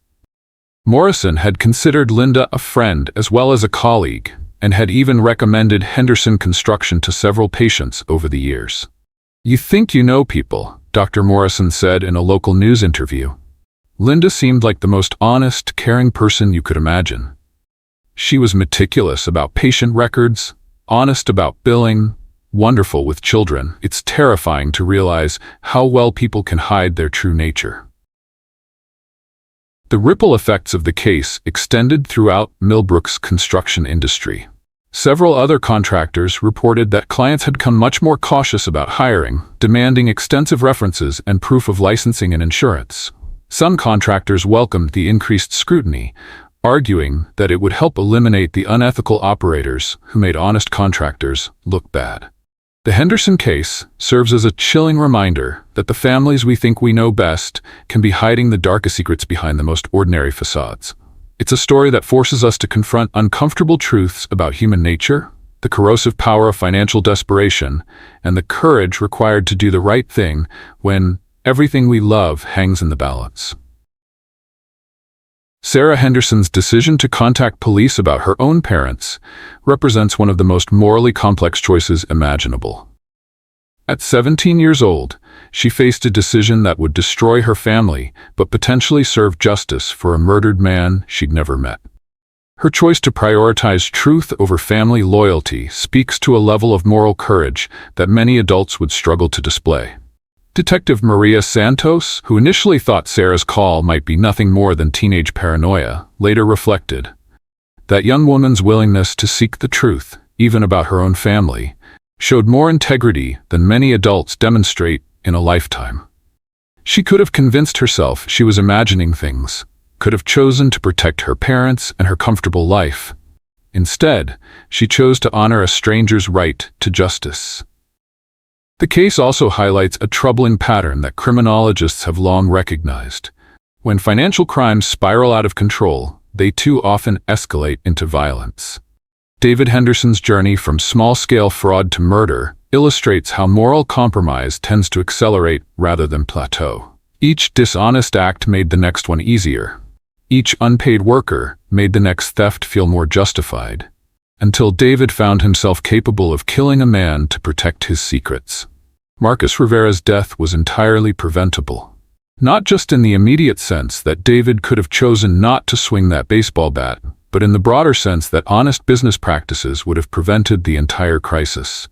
Morrison had considered Linda a friend as well as a colleague, and had even recommended Henderson Construction to several patients over the years. "You think you know people," Dr. Morrison said in a local news interview. "Linda seemed like the most honest, caring person you could imagine. She was meticulous about patient records, honest about billing, wonderful with children. It's terrifying to realize how well people can hide their true nature." The ripple effects of the case extended throughout Millbrook's construction industry. Several other contractors reported that clients had become much more cautious about hiring, demanding extensive references and proof of licensing and insurance. Some contractors welcomed the increased scrutiny, arguing that it would help eliminate the unethical operators who made honest contractors look bad. The Henderson case serves as a chilling reminder that the families we think we know best can be hiding the darkest secrets behind the most ordinary facades. It's a story that forces us to confront uncomfortable truths about human nature, the corrosive power of financial desperation, and the courage required to do the right thing when everything we love hangs in the balance. Sarah Henderson's decision to contact police about her own parents represents one of the most morally complex choices imaginable. At 17 years old, she faced a decision that would destroy her family but potentially serve justice for a murdered man she'd never met. Her choice to prioritize truth over family loyalty speaks to a level of moral courage that many adults would struggle to display. Detective Maria Santos, who initially thought Sarah's call might be nothing more than teenage paranoia, later reflected, "That young woman's willingness to seek the truth, even about her own family, showed more integrity than many adults demonstrate in a lifetime. She could have convinced herself she was imagining things, could have chosen to protect her parents and her comfortable life. Instead, she chose to honor a stranger's right to justice. The case also highlights a troubling pattern that criminologists have long recognized. When financial crimes spiral out of control, they too often escalate into violence. David Henderson's journey from small-scale fraud to murder illustrates how moral compromise tends to accelerate rather than plateau. Each dishonest act made the next one easier. Each unpaid worker made the next theft feel more justified, until David found himself capable of killing a man to protect his secrets. Marcus Rivera's death was entirely preventable. Not just in the immediate sense that David could have chosen not to swing that baseball bat, but in the broader sense that honest business practices would have prevented the entire crisis.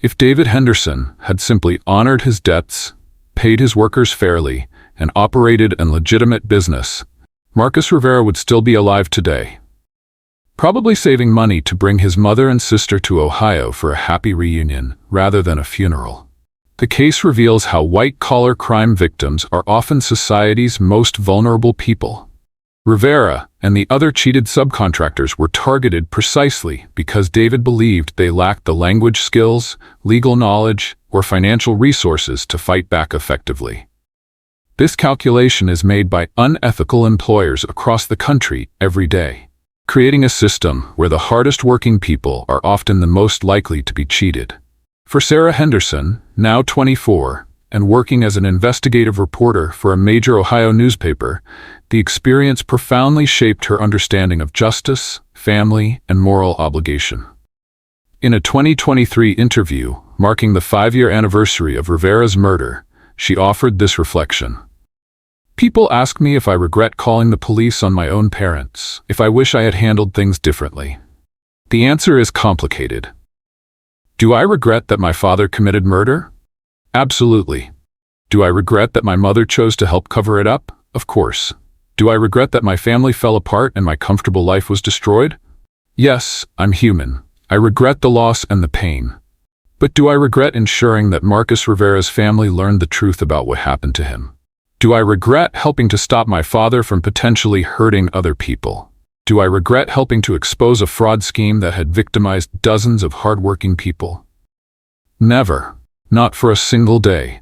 If David Henderson had simply honored his debts, paid his workers fairly, and operated a legitimate business, Marcus Rivera would still be alive today, probably saving money to bring his mother and sister to Ohio for a happy reunion rather than a funeral. The case reveals how white-collar crime victims are often society's most vulnerable people. Rivera and the other cheated subcontractors were targeted precisely because David believed they lacked the language skills, legal knowledge, or financial resources to fight back effectively. This calculation is made by unethical employers across the country every day, creating a system where the hardest-working people are often the most likely to be cheated. For Sarah Henderson, now 24, and working as an investigative reporter for a major Ohio newspaper, the experience profoundly shaped her understanding of justice, family, and moral obligation. In a 2023 interview marking the 5-year anniversary of Rivera's murder, she offered this reflection. People ask me if I regret calling the police on my own parents, if I wish I had handled things differently. The answer is complicated. Do I regret that my father committed murder? Absolutely. Do I regret that my mother chose to help cover it up? Of course. Do I regret that my family fell apart and my comfortable life was destroyed? Yes, I'm human. I regret the loss and the pain. But do I regret ensuring that Marcus Rivera's family learned the truth about what happened to him? Do I regret helping to stop my father from potentially hurting other people? Do I regret helping to expose a fraud scheme that had victimized dozens of hardworking people? Never. Not for a single day.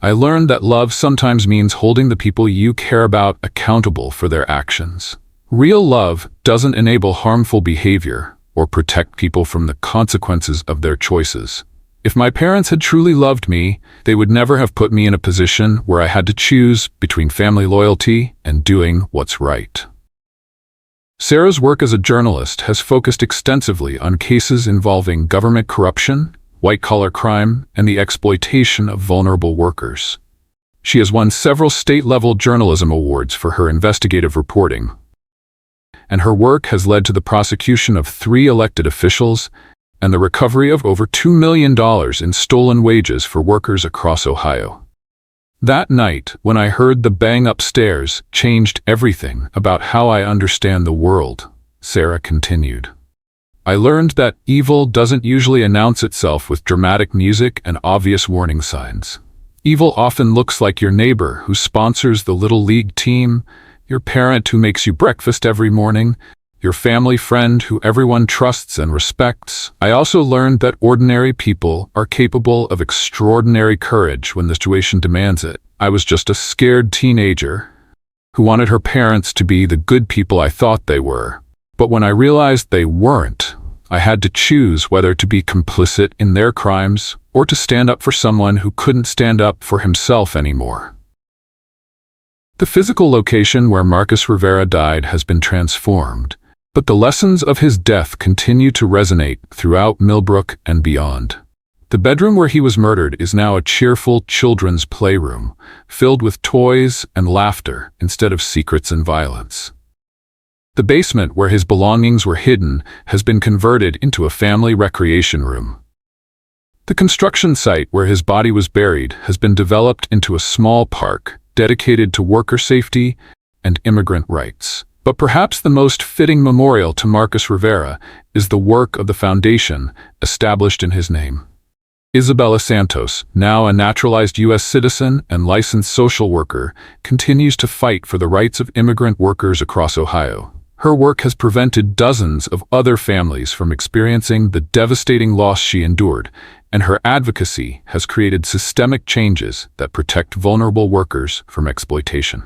I learned that love sometimes means holding the people you care about accountable for their actions. Real love doesn't enable harmful behavior or protect people from the consequences of their choices. If my parents had truly loved me, they would never have put me in a position where I had to choose between family loyalty and doing what's right. Sarah's work as a journalist has focused extensively on cases involving government corruption, white-collar crime, and the exploitation of vulnerable workers. She has won several state-level journalism awards for her investigative reporting, and her work has led to the prosecution of 3 elected officials and the recovery of over $2 million in stolen wages for workers across Ohio. That night, when I heard the bang upstairs, changed everything about how I understand the world, Sarah continued. I learned that evil doesn't usually announce itself with dramatic music and obvious warning signs. Evil often looks like your neighbor who sponsors the Little League team, your parent who makes you breakfast every morning, your family friend who everyone trusts and respects. I also learned that ordinary people are capable of extraordinary courage when the situation demands it. I was just a scared teenager who wanted her parents to be the good people I thought they were. But when I realized they weren't, I had to choose whether to be complicit in their crimes or to stand up for someone who couldn't stand up for himself anymore. The physical location where Marcus Rivera died has been transformed, but the lessons of his death continue to resonate throughout Millbrook and beyond. The bedroom where he was murdered is now a cheerful children's playroom, filled with toys and laughter instead of secrets and violence. The basement where his belongings were hidden has been converted into a family recreation room. The construction site where his body was buried has been developed into a small park dedicated to worker safety and immigrant rights. But perhaps the most fitting memorial to Marcus Rivera is the work of the foundation established in his name. Isabella Santos, now a naturalized U.S. citizen and licensed social worker, continues to fight for the rights of immigrant workers across Ohio. Her work has prevented dozens of other families from experiencing the devastating loss she endured, and her advocacy has created systemic changes that protect vulnerable workers from exploitation.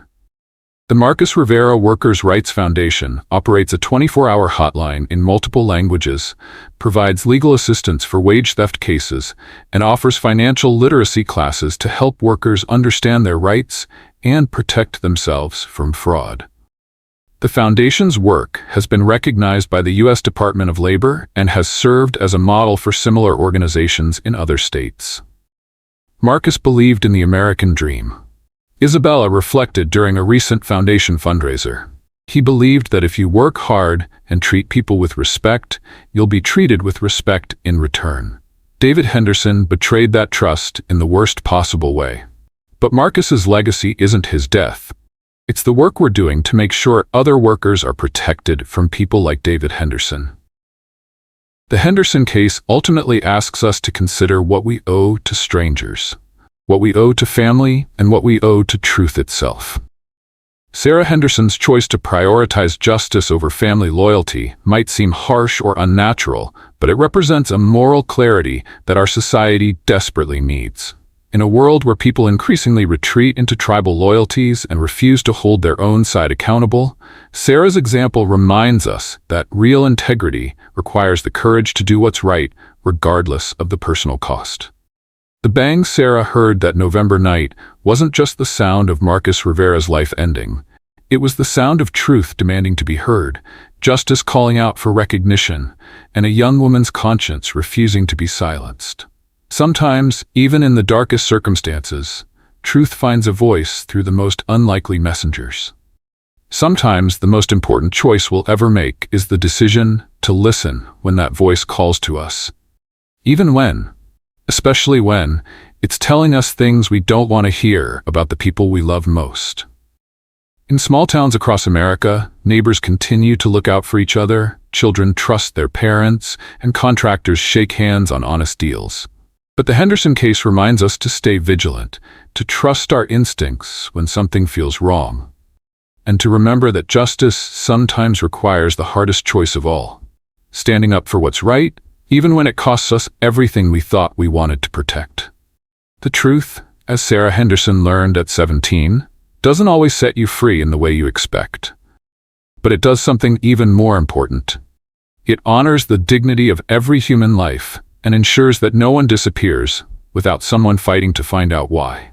The Marcus Rivera Workers' Rights Foundation operates a 24-hour hotline in multiple languages, provides legal assistance for wage theft cases, and offers financial literacy classes to help workers understand their rights and protect themselves from fraud. The foundation's work has been recognized by the U.S. Department of Labor and has served as a model for similar organizations in other states. Marcus believed in the American dream. Isabella reflected during a recent foundation fundraiser. He believed that if you work hard and treat people with respect, you'll be treated with respect in return. David Henderson betrayed that trust in the worst possible way. But Marcus's legacy isn't his death. It's the work we're doing to make sure other workers are protected from people like David Henderson. The Henderson case ultimately asks us to consider what we owe to strangers, what we owe to family, and what we owe to truth itself. Sarah Henderson's choice to prioritize justice over family loyalty might seem harsh or unnatural, but it represents a moral clarity that our society desperately needs. In a world where people increasingly retreat into tribal loyalties and refuse to hold their own side accountable, Sarah's example reminds us that real integrity requires the courage to do what's right, regardless of the personal cost. The bang Sarah heard that November night wasn't just the sound of Marcus Rivera's life ending. It was the sound of truth demanding to be heard, justice calling out for recognition, and a young woman's conscience refusing to be silenced. Sometimes, even in the darkest circumstances, truth finds a voice through the most unlikely messengers. Sometimes the most important choice we'll ever make is the decision to listen when that voice calls to us. Especially when it's telling us things we don't want to hear about the people we love most. In small towns across America, neighbors continue to look out for each other, children trust their parents, and contractors shake hands on honest deals. But the Henderson case reminds us to stay vigilant, to trust our instincts when something feels wrong, and to remember that justice sometimes requires the hardest choice of all, standing up for what's right, even when it costs us everything we thought we wanted to protect. The truth, as Sarah Henderson learned at 17, doesn't always set you free in the way you expect. But it does something even more important. It honors the dignity of every human life and ensures that no one disappears without someone fighting to find out why.